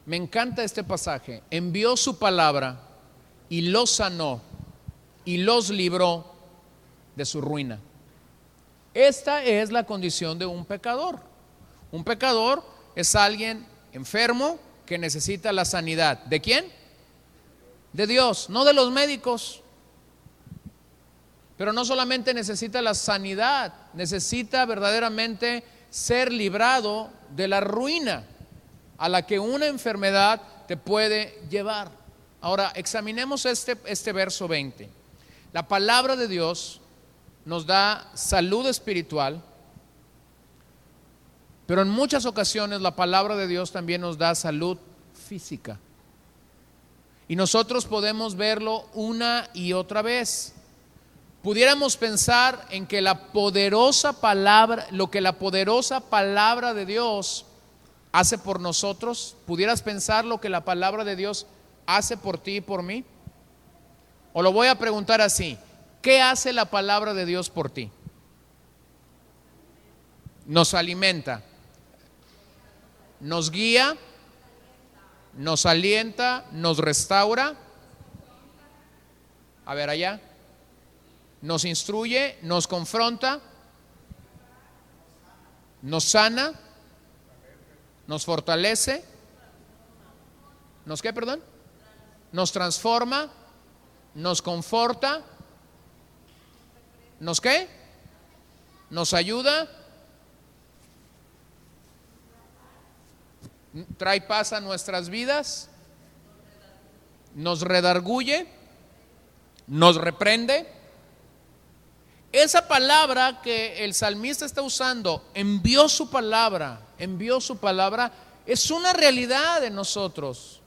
Me encanta este pasaje. Envió su palabra y los sanó y los libró de su ruina. Esta es la condición de un pecador. Un pecador es alguien enfermo que necesita la sanidad. ¿De quién? De Dios, no de los médicos. Pero no solamente necesita la sanidad, necesita verdaderamente ser librado de la ruina a la que una enfermedad te puede llevar. Ahora, examinemos este verso 20. La palabra de Dios nos da salud espiritual, pero en muchas ocasiones la palabra de Dios también nos da salud física. Y nosotros podemos verlo una y otra vez. Pudiéramos pensar en que la poderosa palabra, lo que la poderosa palabra de Dios hace por nosotros, ¿pudieras pensar lo que la palabra de Dios hace por ti y por mí? O lo voy a preguntar así: ¿qué hace la palabra de Dios por ti? Nos alimenta, nos guía, nos alienta, nos restaura. A ver allá. Nos instruye, nos confronta, nos sana, nos fortalece, ¿nos qué, perdón? Nos transforma, nos conforta, ¿nos qué? Nos ayuda, trae paz a nuestras vidas, nos redarguye, nos reprende. Esa palabra que el salmista está usando, envió su palabra, es una realidad en nosotros.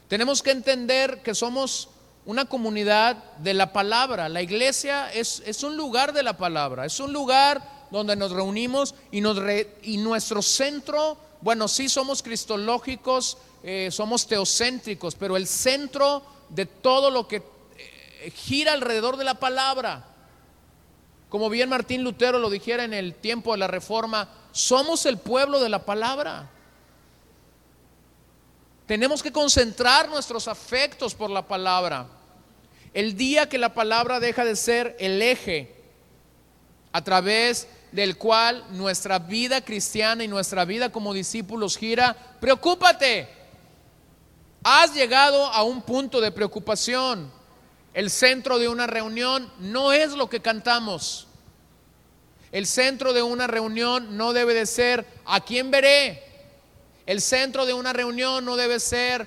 Tenemos que entender que somos una comunidad de la palabra. La iglesia es un lugar de la palabra, es un lugar donde nos reunimos y nuestro centro, bueno, sí somos cristológicos, somos teocéntricos, pero el centro de todo lo que gira alrededor de la palabra. Como bien Martín Lutero lo dijera en el tiempo de la Reforma, somos el pueblo de la palabra. Tenemos que concentrar nuestros afectos por la palabra. El día que la palabra deja de ser el eje a través del cual nuestra vida cristiana y nuestra vida como discípulos gira, preocúpate. Has llegado a un punto de preocupación. El centro de una reunión no es lo que cantamos. El centro de una reunión no debe de ser ¿a quién veré? El centro de una reunión no debe ser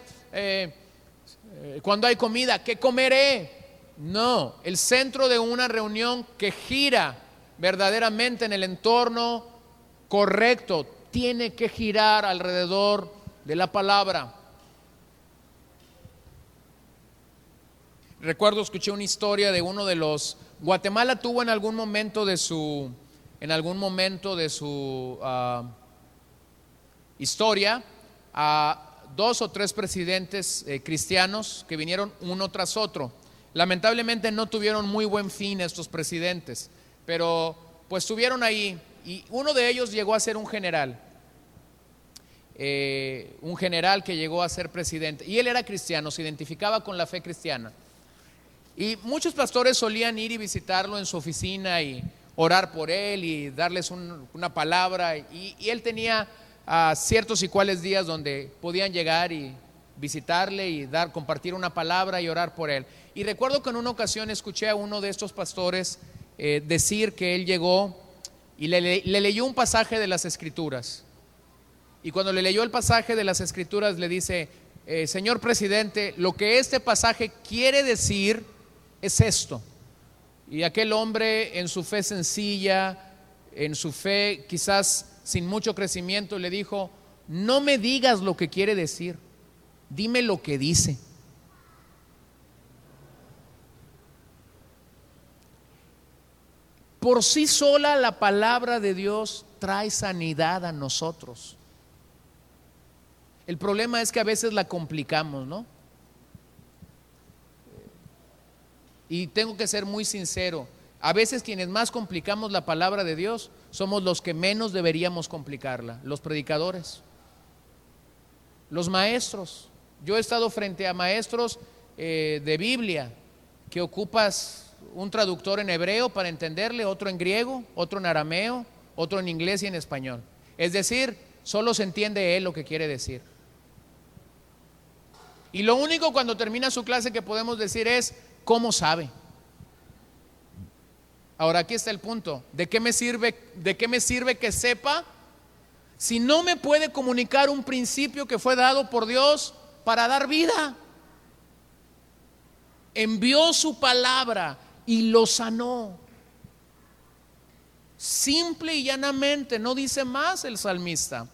cuando hay comida, ¿qué comeré? No, el centro de una reunión que gira verdaderamente en el entorno correcto tiene que girar alrededor de la palabra. Recuerdo, escuché una historia de uno de los... Guatemala tuvo en algún momento de su historia a 2 o 3 presidentes cristianos que vinieron uno tras otro. Lamentablemente no tuvieron muy buen fin estos presidentes, pero pues estuvieron ahí, y uno de ellos llegó a ser un general que llegó a ser presidente, y él era cristiano, se identificaba con la fe cristiana. Y muchos pastores solían ir y visitarlo en su oficina y orar por él y darles una palabra. Y él tenía ciertos y cuales días donde podían llegar y visitarle y compartir una palabra y orar por él. Y recuerdo que en una ocasión escuché a uno de estos pastores decir que él llegó y le leyó un pasaje de las Escrituras. Y cuando le leyó el pasaje de las Escrituras le dice, señor presidente, lo que este pasaje quiere decir es esto. Y aquel hombre, en su fe sencilla, en su fe quizás sin mucho crecimiento, le dijo, no me digas lo que quiere decir, dime lo que dice. Por sí sola la palabra de Dios trae sanidad a nosotros. El problema es que a veces la complicamos, ¿no? Y tengo que ser muy sincero, a veces quienes más complicamos la palabra de Dios somos los que menos deberíamos complicarla, los predicadores, los maestros. Yo he estado frente a maestros de Biblia que ocupas un traductor en hebreo para entenderle, otro en griego, otro en arameo, otro en inglés y en español. Es decir, solo se entiende él lo que quiere decir. Y lo único cuando termina su clase que podemos decir es, ¿cómo sabe? Ahora aquí está el punto. ¿De qué me sirve que sepa si no me puede comunicar un principio que fue dado por Dios para dar vida? Envió su palabra y lo sanó. Simple y llanamente, no dice más el salmista.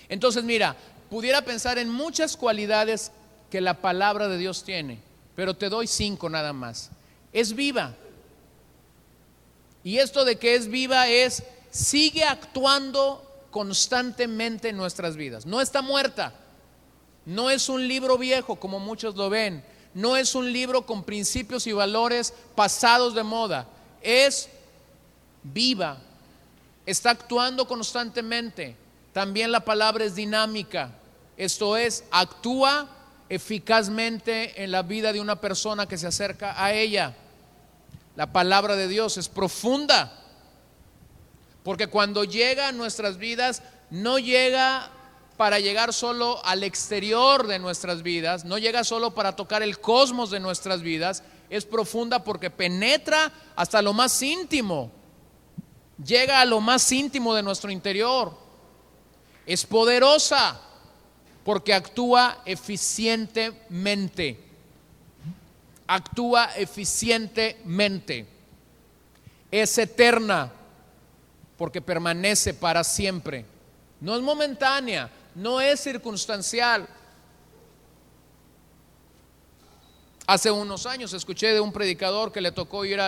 Entonces mira, pudiera pensar en muchas cualidades que la palabra de Dios tiene, pero te doy 5 nada más. Es viva. Y esto de que es viva es, sigue actuando constantemente en nuestras vidas. No está muerta. No es un libro viejo como muchos lo ven. No es un libro con principios y valores pasados de moda. Es viva. Está actuando constantemente. También la palabra es dinámica. Esto es, actúa eficazmente en la vida de una persona que se acerca a ella. La palabra de Dios es profunda, porque cuando llega a nuestras vidas, no llega para llegar solo al exterior de nuestras vidas, no llega solo para tocar el cosmos de nuestras vidas, es profunda porque penetra hasta lo más íntimo, llega a lo más íntimo de nuestro interior. Es poderosa porque actúa eficientemente. Actúa eficientemente. Es eterna porque permanece para siempre. No es momentánea, no es circunstancial. Hace unos años escuché de un predicador que le tocó ir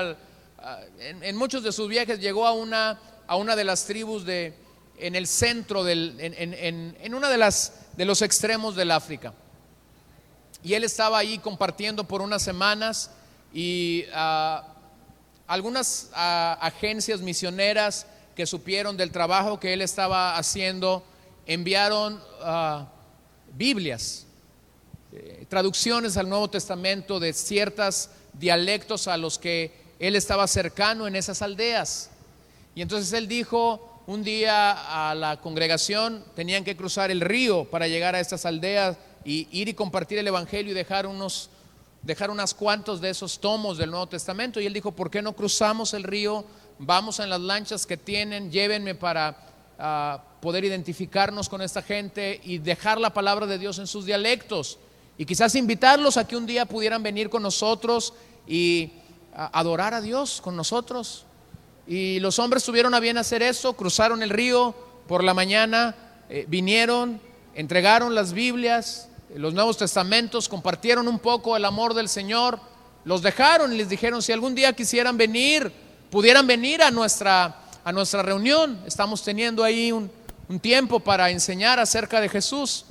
en muchos de sus viajes llegó a una de las tribus en el centro en una de los extremos del África. Y él estaba ahí compartiendo por unas semanas y algunas agencias misioneras que supieron del trabajo que él estaba haciendo enviaron Biblias, traducciones al Nuevo Testamento de ciertos dialectos a los que él estaba cercano en esas aldeas. Y entonces él dijo un día a la congregación, tenían que cruzar el río para llegar a estas aldeas y ir y compartir el evangelio y dejar unos cuantos de esos tomos del Nuevo Testamento. Y él dijo, ¿por qué no cruzamos el río? Vamos en las lanchas que tienen, llévenme para poder identificarnos con esta gente y dejar la palabra de Dios en sus dialectos. Y quizás invitarlos a que un día pudieran venir con nosotros y adorar a Dios con nosotros. Y los hombres tuvieron a bien hacer eso, cruzaron el río por la mañana, vinieron, entregaron las Biblias, los Nuevos Testamentos, compartieron un poco el amor del Señor, los dejaron y les dijeron, si algún día quisieran venir, pudieran venir a nuestra reunión, estamos teniendo ahí un tiempo para enseñar acerca de Jesús.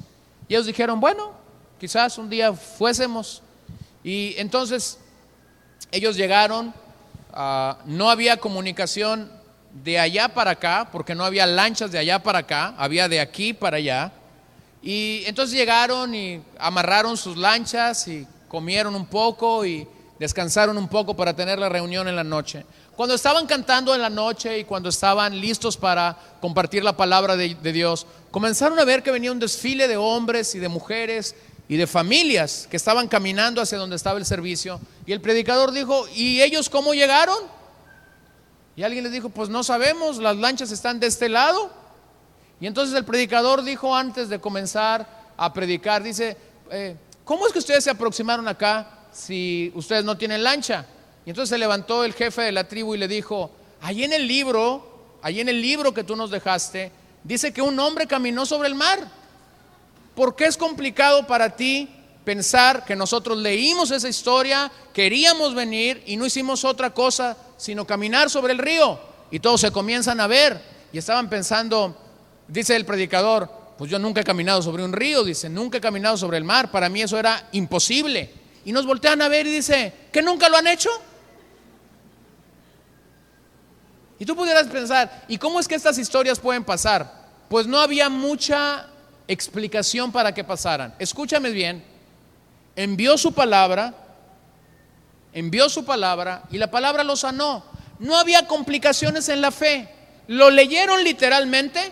Y ellos dijeron, bueno, quizás un día fuésemos. Y entonces ellos llegaron, no había comunicación de allá para acá, porque no había lanchas de allá para acá, había de aquí para allá. Y entonces llegaron y amarraron sus lanchas y comieron un poco y descansaron un poco para tener la reunión en la noche. Cuando estaban cantando en la noche y cuando estaban listos para compartir la palabra de Dios, comenzaron a ver que venía un desfile de hombres y de mujeres y de familias que estaban caminando hacia donde estaba el servicio. Y el predicador dijo: ¿y ellos cómo llegaron? Y alguien les dijo: pues no sabemos, las lanchas están de este lado. Y entonces el predicador dijo, antes de comenzar a predicar, dice: ¿cómo es que ustedes se aproximaron acá si ustedes no tienen lancha? Y entonces se levantó el jefe de la tribu y le dijo: allí en el libro que tú nos dejaste, dice que un hombre caminó sobre el mar. ¿Por qué es complicado para ti pensar que nosotros leímos esa historia, queríamos venir y no hicimos otra cosa sino caminar sobre el río? Y todos se comienzan a ver y estaban pensando, dice el predicador: pues yo nunca he caminado sobre un río, dice, nunca he caminado sobre el mar, para mí eso era imposible. Y nos voltean a ver y dice: ¿que nunca lo han hecho? Y tú pudieras pensar, ¿y cómo es que estas historias pueden pasar? Pues no había mucha explicación para que pasaran. Escúchame bien, envió su palabra y la palabra lo sanó. No había complicaciones en la fe. Lo leyeron literalmente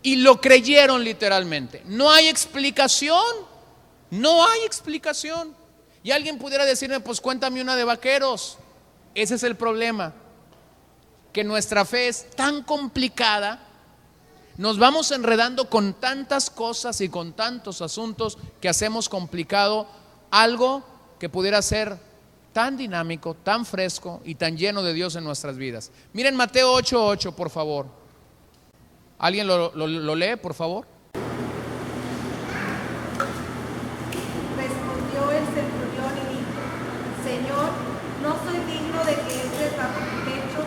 y lo creyeron literalmente. No hay explicación. Y alguien pudiera decirme: pues cuéntame una de vaqueros. Ese es el problema, que nuestra fe es tan complicada, nos vamos enredando con tantas cosas y con tantos asuntos que hacemos complicado algo que pudiera ser tan dinámico, tan fresco y tan lleno de Dios en nuestras vidas. Miren Mateo 8:8, por favor. ¿Alguien lo lee, por favor? Respondió el centurión y dijo: Señor, no soy digno de que entres bajo mi techo,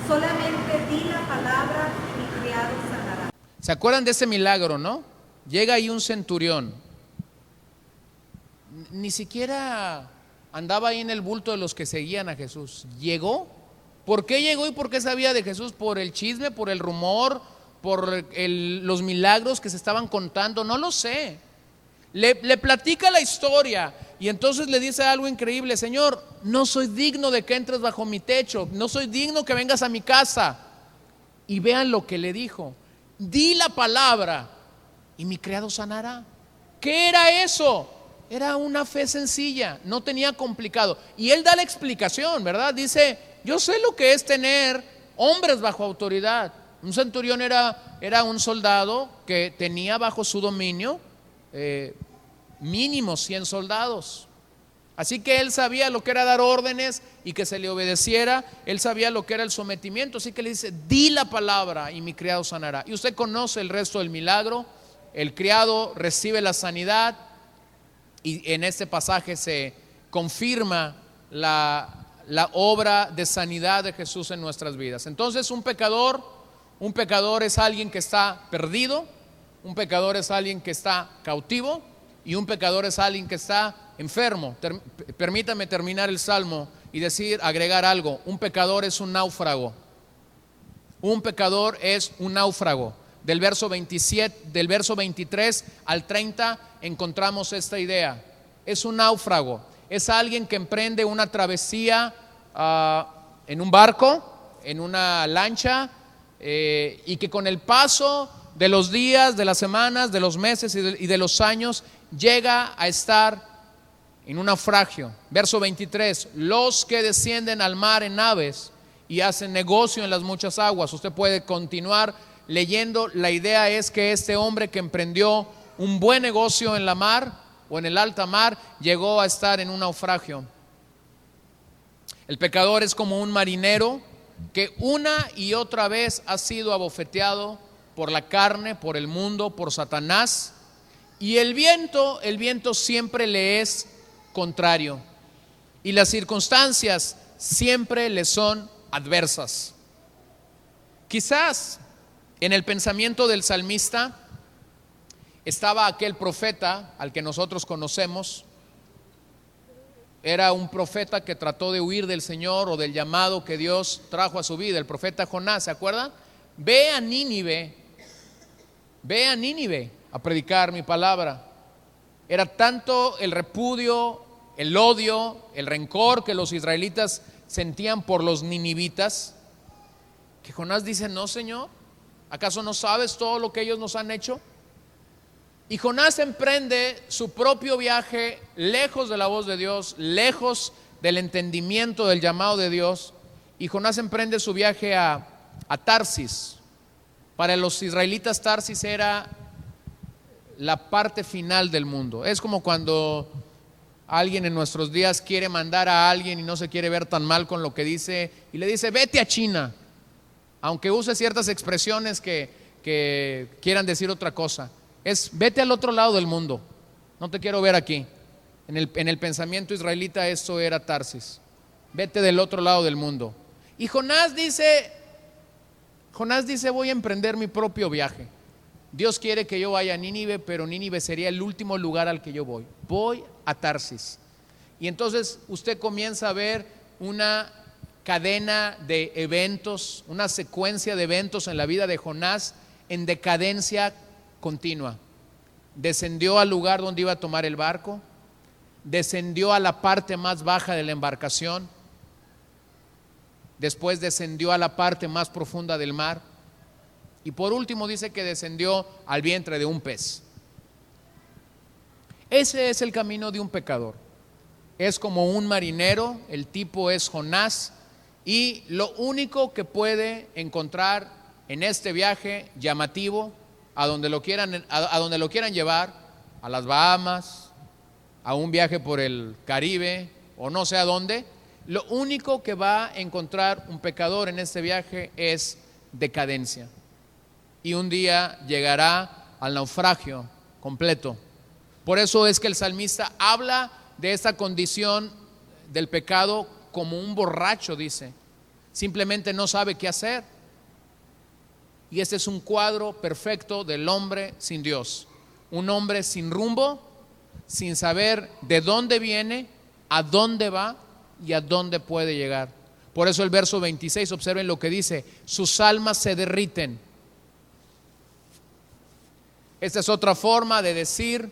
solamente di la palabra y mi criado sanará. ¿Se acuerdan de ese milagro, no? Llega ahí un centurión, ni siquiera andaba ahí en el bulto de los que seguían a Jesús. Llegó. ¿Por qué llegó y por qué sabía de Jesús? ¿Por el chisme, por el rumor, por los milagros que se estaban contando? No lo sé. Le platica la historia y entonces le dice algo increíble: Señor, no soy digno de que entres bajo mi techo, no soy digno que vengas a mi casa. Y vean lo que le dijo: di la palabra y mi criado sanará. ¿Qué era eso? Era una fe sencilla, no tenía complicado. Y él da la explicación, ¿verdad? Dice: yo sé lo que es tener hombres bajo autoridad. Un centurión era un soldado que tenía bajo su dominio mínimo 100 soldados. Así que él sabía lo que era dar órdenes y que se le obedeciera. Él sabía lo que era el sometimiento. Así que le dice: di la palabra y mi criado sanará. Y usted conoce el resto del milagro. El criado recibe la sanidad y en este pasaje se confirma la obra de sanidad de Jesús en nuestras vidas. Entonces un pecador es alguien que está perdido, un pecador es alguien que está cautivo y un pecador es alguien que está enfermo. Permítame terminar el salmo y agregar algo: un pecador es un náufrago. Un pecador es un náufrago. Del verso 23 al 30 encontramos esta idea. Es un náufrago, es alguien que emprende una travesía en un barco, en una lancha, y que con el paso de los días, de las semanas, de los meses y de los años llega a estar en un naufragio. Verso 23: los que descienden al mar en naves y hacen negocio en las muchas aguas. Usted puede continuar leyendo. La idea es que este hombre que emprendió un buen negocio en la mar o en el alta mar llegó a estar en un naufragio. El pecador es como un marinero que una y otra vez ha sido abofeteado por la carne, por el mundo, por Satanás, y el viento siempre le es contrario y las circunstancias siempre le son adversas. Quizás en el pensamiento del salmista estaba aquel profeta al que nosotros conocemos. Era un profeta que trató de huir del Señor o del llamado que Dios trajo a su vida, el profeta Jonás, ¿se acuerdan? Ve a Nínive a predicar mi palabra. Era tanto el repudio, el odio, el rencor que los israelitas sentían por los ninivitas, que Jonás dice: no, Señor, ¿acaso no sabes todo lo que ellos nos han hecho? Y Jonás emprende su propio viaje lejos de la voz de Dios, lejos del entendimiento del llamado de Dios. Y Jonás emprende su viaje a Tarsis. Para los israelitas Tarsis era la parte final del mundo. Es como cuando alguien en nuestros días quiere mandar a alguien y no se quiere ver tan mal con lo que dice y le dice: vete a China, aunque use ciertas expresiones que quieran decir otra cosa. Es: vete al otro lado del mundo, no te quiero ver aquí. En el pensamiento israelita eso era Tarsis. Vete del otro lado del mundo. Y Jonás dice, voy a emprender mi propio viaje. Dios quiere que yo vaya a Nínive, pero Nínive sería el último lugar al que yo voy. Voy a Tarsis. Y entonces usted comienza a ver una cadena de eventos, una secuencia de eventos en la vida de Jonás en decadencia continua. Descendió al lugar donde iba a tomar el barco, descendió a la parte más baja de la embarcación, después descendió a la parte más profunda del mar y por último dice que descendió al vientre de un pez. Ese es el camino de un pecador. Es como un marinero, el tipo es Jonás, y lo único que puede encontrar en este viaje llamativo, a donde lo quieran llevar, a las Bahamas, a un viaje por el Caribe o no sé a dónde, lo único que va a encontrar un pecador en este viaje es decadencia. Y un día llegará al naufragio completo. Por eso es que el salmista habla de esta condición del pecado como un borracho, dice. Simplemente no sabe qué hacer. Y este es un cuadro perfecto del hombre sin Dios. Un hombre sin rumbo, sin saber de dónde viene, a dónde va y a dónde puede llegar. Por eso el verso 26, observen lo que dice: sus almas se derriten. Esta es otra forma de decir: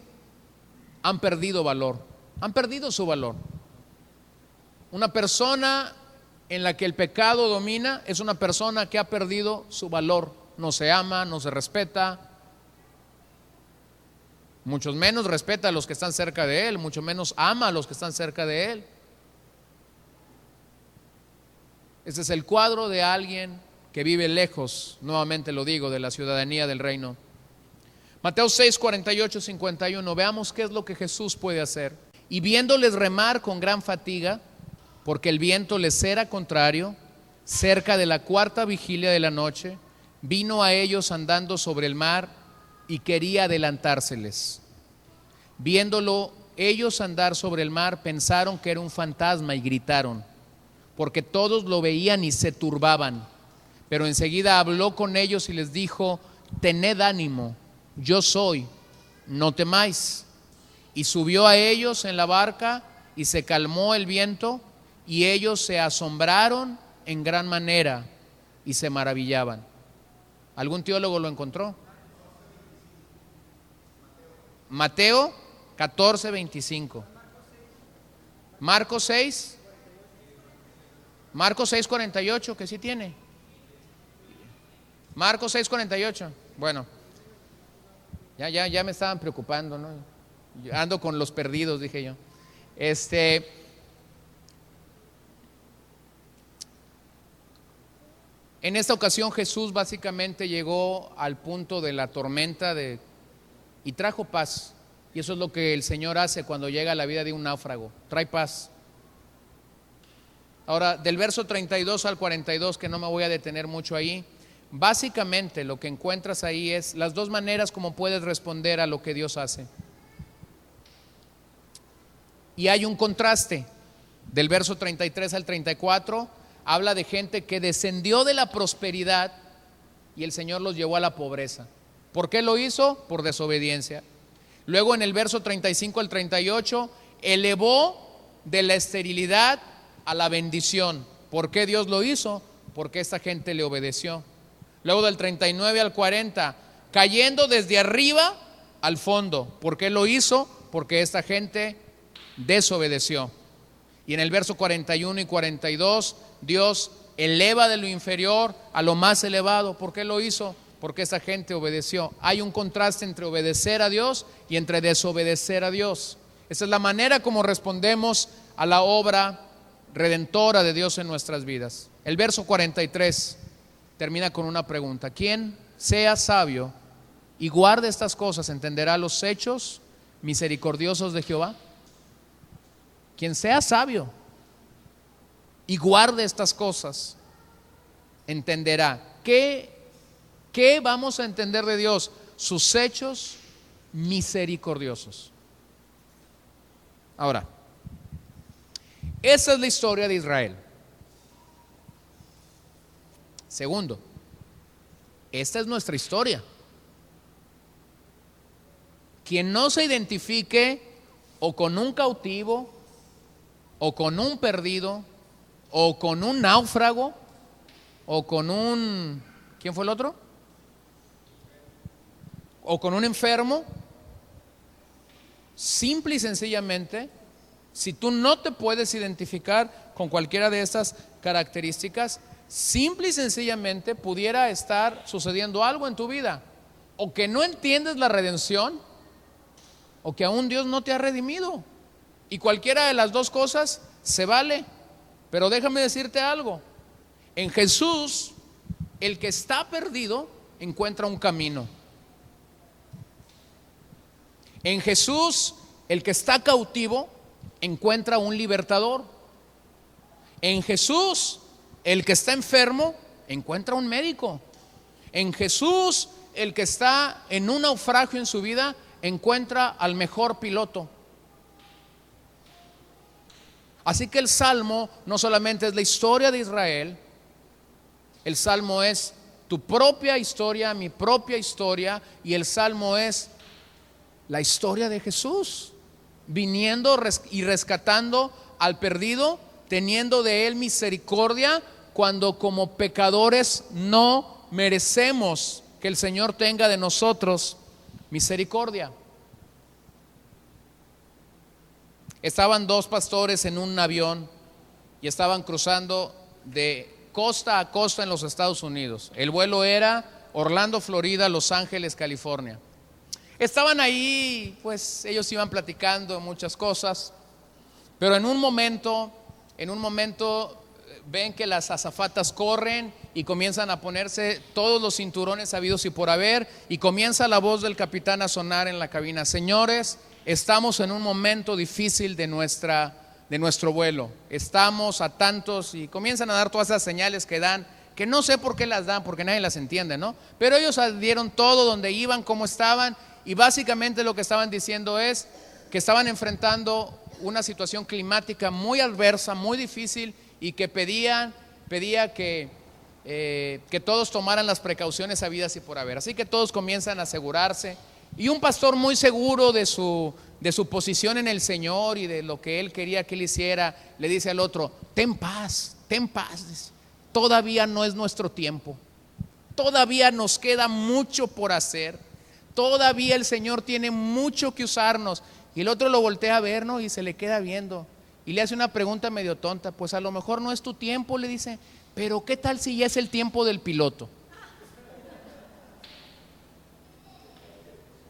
han perdido valor, han perdido su valor. Una persona en la que el pecado domina es una persona que ha perdido su valor. No se ama, no se respeta, mucho menos respeta a los que están cerca de él, mucho menos ama a los que están cerca de él. Este es el cuadro de alguien que vive lejos, nuevamente lo digo, de la ciudadanía del reino. Mateo 6, 48, 51, veamos qué es lo que Jesús puede hacer. Y viéndoles remar con gran fatiga, porque el viento les era contrario, cerca de la cuarta vigilia de la noche, vino a ellos andando sobre el mar y quería adelantárseles. Viéndolo ellos andar sobre el mar, pensaron que era un fantasma y gritaron, porque todos lo veían y se turbaban. Pero enseguida habló con ellos y les dijo: tened ánimo, yo soy, no temáis. Y subió a ellos en la barca y se calmó el viento, y ellos se asombraron en gran manera y se maravillaban. ¿Algún teólogo lo encontró? Mateo 14, 25. Marcos 6, 48, que sí tiene. Marcos 6, 48. Bueno, ya me estaban preocupando, ¿no? Yo ando con los perdidos, dije yo. En esta ocasión Jesús básicamente llegó al punto de la tormenta y trajo paz. Y eso es lo que el Señor hace cuando llega a la vida de un náufrago, trae paz. Ahora, del verso 32 al 42, que no me voy a detener mucho ahí, básicamente lo que encuentras ahí es las dos maneras como puedes responder a lo que Dios hace. Y hay un contraste. Del verso 33 al 34 habla de gente que descendió de la prosperidad y el Señor los llevó a la pobreza. ¿Por qué lo hizo? Por desobediencia. Luego en el verso 35 al 38 elevó de la esterilidad a la bendición. ¿Por qué Dios lo hizo? Porque esta gente le obedeció. Luego del 39 al 40, cayendo desde arriba al fondo. ¿Por qué lo hizo? Porque esta gente desobedeció. Y en el verso 41 y 42, Dios eleva de lo inferior a lo más elevado. ¿Por qué lo hizo? porque esa gente obedeció. Hay un contraste entre obedecer a Dios y entre desobedecer a Dios. Esa es la manera como respondemos a la obra redentora de Dios en nuestras vidas. El verso 43 termina con una pregunta: ¿quién sea sabio y guarde estas cosas entenderá los hechos misericordiosos de Jehová? Quien sea sabio y guarde estas cosas entenderá. ¿Qué vamos a entender de Dios? Sus hechos misericordiosos. Ahora, esa es la historia de Israel. Segundo, esta es nuestra historia. Quien no se identifique o con un cautivo, o con un perdido, o con un náufrago, o con un... ¿quién fue el otro? O con un enfermo. Simple y sencillamente, si tú no te puedes identificar con cualquiera de estas características, simple y sencillamente pudiera estar sucediendo algo en tu vida. O que no entiendes la redención, o que aún Dios no te ha redimido. Y cualquiera de las dos cosas se vale. Pero déjame decirte algo: en Jesús, el que está perdido encuentra un camino. En Jesús, el que está cautivo encuentra un libertador. En Jesús, el que está enfermo encuentra un médico. En Jesús, el que está en un naufragio en su vida encuentra al mejor piloto. Así que el Salmo no solamente es la historia de Israel, el Salmo es tu propia historia, mi propia historia, y el Salmo es la historia de Jesús, viniendo y rescatando al perdido, teniendo de él misericordia cuando como pecadores no merecemos que el Señor tenga de nosotros misericordia. Estaban dos pastores en un avión y estaban cruzando de costa a costa en los Estados Unidos. El vuelo era Orlando, Florida, Los Ángeles, California. Estaban ahí, pues ellos iban platicando muchas cosas, pero en un momento ven que las azafatas corren y comienzan a ponerse todos los cinturones habidos y por haber, y comienza la voz del capitán a sonar en la cabina: señores, estamos en un momento difícil de nuestro vuelo, estamos a tantos, y comienzan a dar todas esas señales que dan, que no sé por qué las dan, porque nadie las entiende, ¿no? Pero ellos dieron todo, donde iban, cómo estaban, y básicamente lo que estaban diciendo es que estaban enfrentando una situación climática muy adversa, muy difícil, y que pedía que todos tomaran las precauciones habidas y por haber. Así que todos comienzan a asegurarse, y un pastor muy seguro de su posición en el Señor y de lo que él quería que él hiciera, le dice al otro: ten paz, todavía no es nuestro tiempo, todavía nos queda mucho por hacer, todavía el Señor tiene mucho que usarnos. Y el otro lo voltea a ver, ¿no? Y se le queda viendo y le hace una pregunta medio tonta: pues a lo mejor no es tu tiempo, le dice, pero ¿qué tal si ya es el tiempo del piloto?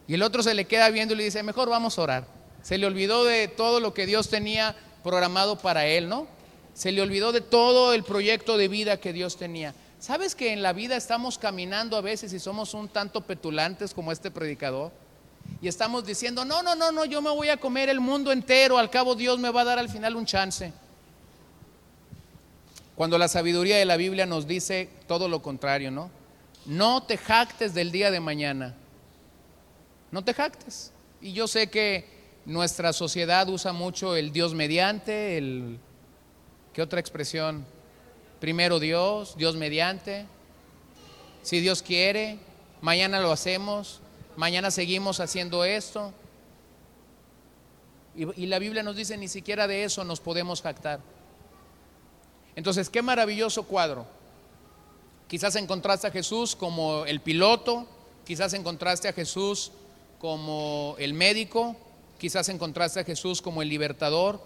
Y el otro se le queda viendo y le dice: mejor vamos a orar. Se le olvidó de todo lo que Dios tenía programado para él, ¿no? Se le olvidó de todo el proyecto de vida que Dios tenía. ¿Sabes que en la vida estamos caminando a veces y somos un tanto petulantes como este predicador? Y estamos diciendo: no, yo me voy a comer el mundo entero, al cabo Dios me va a dar al final un chance. Cuando la sabiduría de la Biblia nos dice todo lo contrario, ¿no? No te jactes del día de mañana. No te jactes. Y yo sé que nuestra sociedad usa mucho el Dios mediante, ¿qué otra expresión? Primero Dios mediante. Si Dios quiere, mañana lo hacemos, mañana seguimos haciendo esto. Y la Biblia nos dice: ni siquiera de eso nos podemos jactar. Entonces, qué maravilloso cuadro. Quizás encontraste a Jesús como el piloto, quizás encontraste a Jesús como el médico, quizás encontraste a Jesús como el libertador,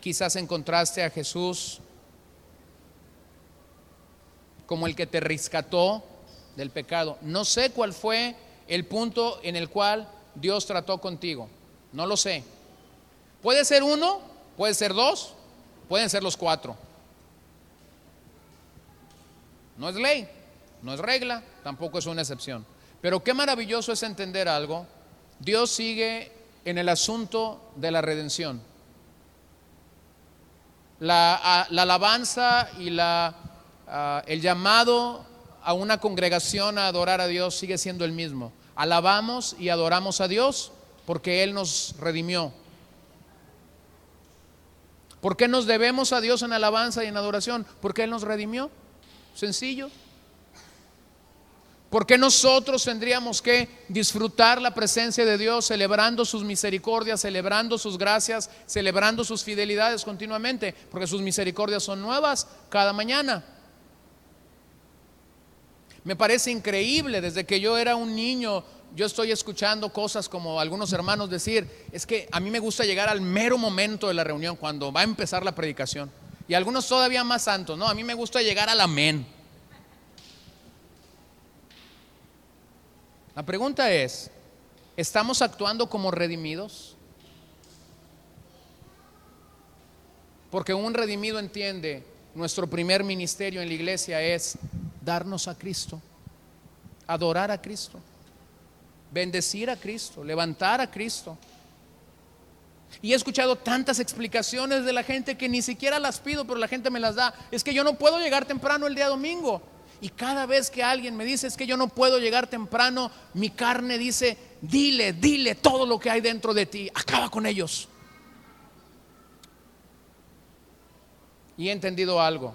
quizás encontraste a Jesús como el que te rescató del pecado. No sé cuál fue el punto en el cual Dios trató contigo. No lo sé. Puede ser uno, puede ser dos, pueden ser los cuatro. No es ley, no es regla, tampoco es una excepción. Pero qué maravilloso es entender algo. Dios sigue en el asunto de la redención. La alabanza y el llamado a una congregación a adorar a Dios sigue siendo el mismo. Alabamos y adoramos a Dios porque Él nos redimió. ¿Por qué nos debemos a Dios en alabanza y en adoración? Porque Él nos redimió. Sencillo. ¿Por qué nosotros tendríamos que disfrutar la presencia de Dios celebrando sus misericordias, celebrando sus gracias, celebrando sus fidelidades continuamente? Porque sus misericordias son nuevas cada mañana. Me parece increíble, desde que yo era un niño, yo estoy escuchando cosas como algunos hermanos decir, es que a mí me gusta llegar al mero momento de la reunión, cuando va a empezar la predicación. Y algunos todavía más santos, no, a mí me gusta llegar al amén. La pregunta es, ¿estamos actuando como redimidos? Porque un redimido entiende, nuestro primer ministerio en la iglesia es darnos a Cristo, adorar a Cristo, bendecir a Cristo, levantar a Cristo. Y he escuchado tantas explicaciones de la gente que ni siquiera las pido, pero la gente me las da. Es que yo no puedo llegar temprano el día domingo. Y cada vez que alguien me dice es que yo no puedo llegar temprano, mi carne dice, dile todo lo que hay dentro de ti, acaba con ellos. Y he entendido algo.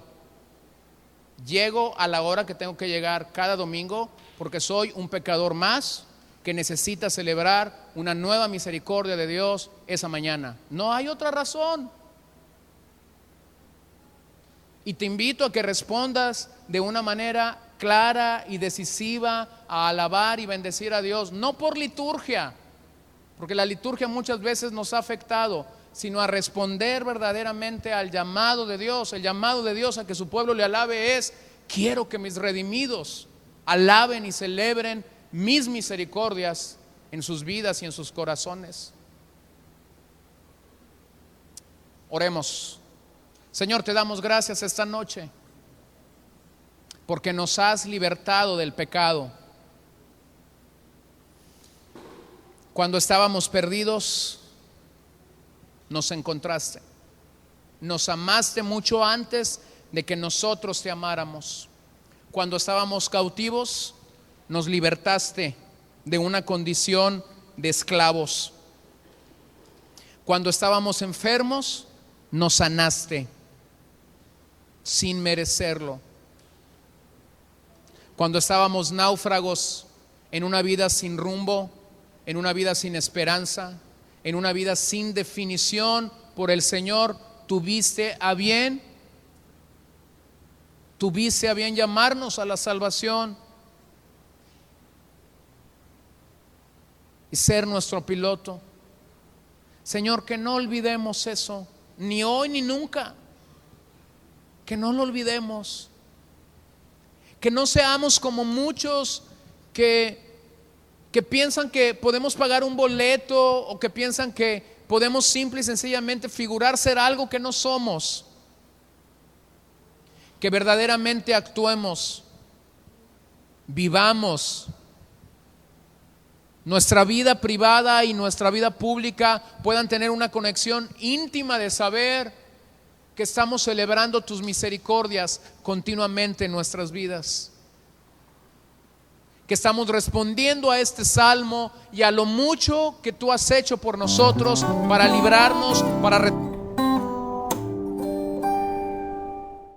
Llego a la hora que tengo que llegar cada domingo porque soy un pecador más que necesita celebrar una nueva misericordia de Dios esa mañana. No hay otra razón. Y te invito a que respondas de una manera clara y decisiva a alabar y bendecir a Dios, no por liturgia, porque la liturgia muchas veces nos ha afectado, sino a responder verdaderamente al llamado de Dios. El llamado de Dios a que su pueblo le alabe es: quiero que mis redimidos alaben y celebren mis misericordias en sus vidas y en sus corazones. Oremos. Señor, te damos gracias esta noche porque nos has libertado del pecado. Cuando estábamos perdidos, nos encontraste. Nos amaste mucho antes de que nosotros te amáramos. Cuando estábamos cautivos, nos libertaste de una condición de esclavos. Cuando estábamos enfermos, nos sanaste sin merecerlo. Cuando estábamos náufragos en una vida sin rumbo, en una vida sin esperanza, en una vida sin definición por el Señor, tuviste a bien llamarnos a la salvación y ser nuestro piloto. Señor, que no olvidemos eso, ni hoy ni nunca. Que no lo olvidemos. Que no seamos como muchos que piensan que podemos pagar un boleto, o que piensan que podemos simple y sencillamente figurar ser algo que no somos. Que verdaderamente actuemos, vivamos. Nuestra vida privada y nuestra vida pública puedan tener una conexión íntima de saber que estamos celebrando tus misericordias continuamente en nuestras vidas. Que estamos respondiendo a este salmo y a lo mucho que tú has hecho por nosotros para librarnos, para